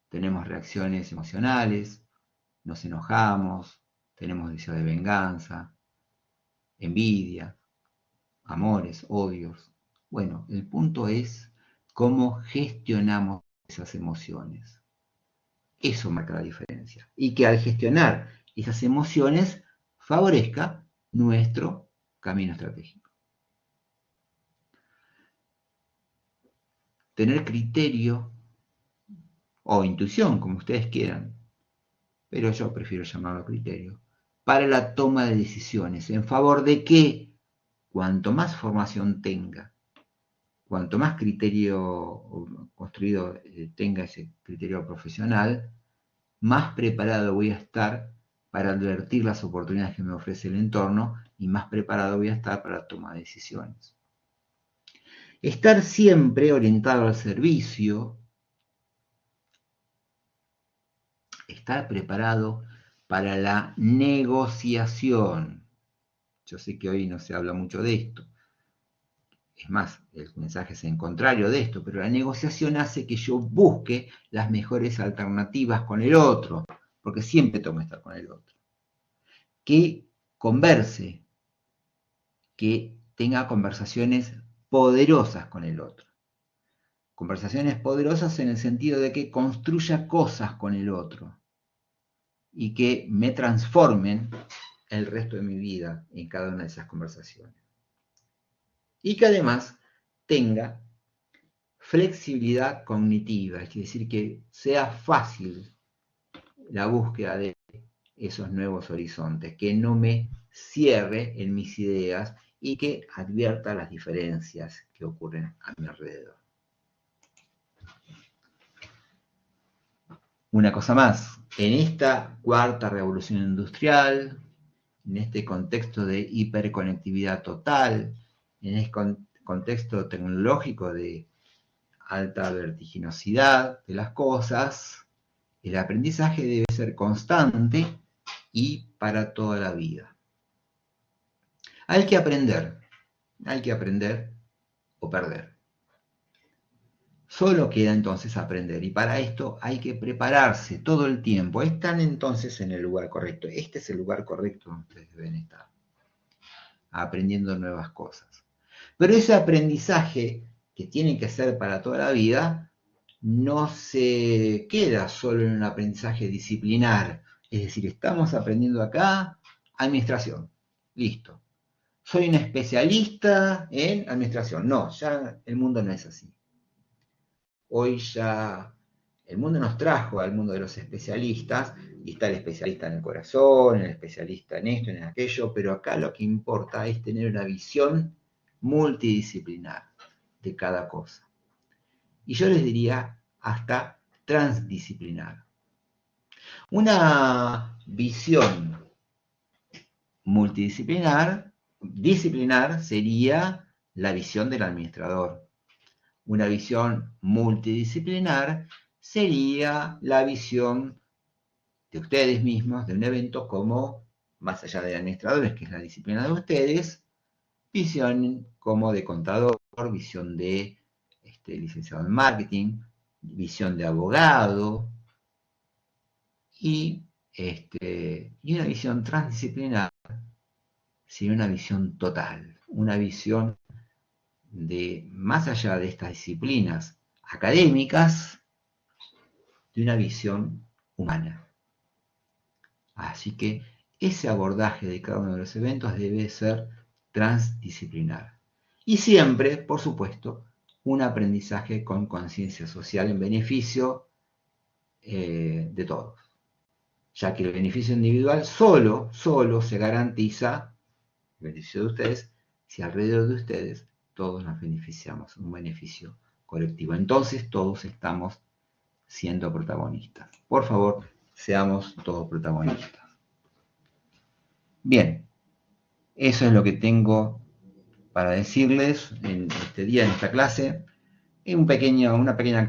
tenemos reacciones emocionales, nos enojamos, tenemos deseo de venganza, envidia, amores, odios. Bueno, el punto es cómo gestionamos esas emociones. Eso marca la diferencia. Y que al gestionar esas emociones favorezca nuestro camino estratégico. Tener criterio o intuición, como ustedes quieran, pero yo prefiero llamarlo criterio, para la toma de decisiones, en favor de que cuanto más formación tenga, cuanto más criterio construido tenga ese criterio profesional, más preparado voy a estar para advertir las oportunidades que me ofrece el entorno y más preparado voy a estar para la toma de decisiones. Estar siempre orientado al servicio, estar preparado para la negociación. Yo sé que hoy no se habla mucho de esto. Es más, el mensaje es en contrario de esto, pero la negociación hace que yo busque las mejores alternativas con el otro, porque siempre tengo que estar con el otro. Que converse, que tenga conversaciones poderosas con el otro. Conversaciones poderosas en el sentido de que construya cosas con el otro y que me transformen el resto de mi vida en cada una de esas conversaciones. Y que además tenga flexibilidad cognitiva, es decir, que sea fácil la búsqueda de esos nuevos horizontes, que no me cierre en mis ideas y que advierta las diferencias que ocurren a mi alrededor. Una cosa más, en esta cuarta revolución industrial, en este contexto de hiperconectividad total, en este contexto tecnológico de alta vertiginosidad de las cosas, el aprendizaje debe ser constante y para toda la vida. Hay que aprender o perder. Solo queda entonces aprender y para esto hay que prepararse todo el tiempo. Están entonces en el lugar correcto. Este es el lugar correcto donde ustedes deben estar, aprendiendo nuevas cosas. Pero ese aprendizaje que tiene que ser para toda la vida no se queda solo en un aprendizaje disciplinar. Es decir, estamos aprendiendo acá administración. Listo. Soy un especialista en administración. No, ya el mundo no es así. Hoy ya el mundo nos trajo al mundo de los especialistas y está el especialista en el corazón, el especialista en esto, en aquello, pero acá lo que importa es tener una visión multidisciplinar de cada cosa. Y yo les diría hasta transdisciplinar. Una visión multidisciplinar sería la visión del administrador. Una visión multidisciplinar sería la visión de ustedes mismos de un evento como, más allá de administradores, que es la disciplina de ustedes, visión como de contador, visión de licenciado en marketing, visión de abogado y una visión transdisciplinar sería una visión total, una visión de más allá de estas disciplinas académicas, de una visión humana. Así que ese abordaje de cada uno de los eventos debe ser transdisciplinar. Y siempre, por supuesto, un aprendizaje con conciencia social en beneficio de todos, ya que el beneficio individual solo se garantiza, el beneficio de ustedes, si alrededor de ustedes todos nos beneficiamos, un beneficio colectivo. Entonces todos estamos siendo protagonistas. Por favor, seamos todos protagonistas. Bien, eso es lo que tengo para decirles en este día, en esta clase. Una pequeña actividad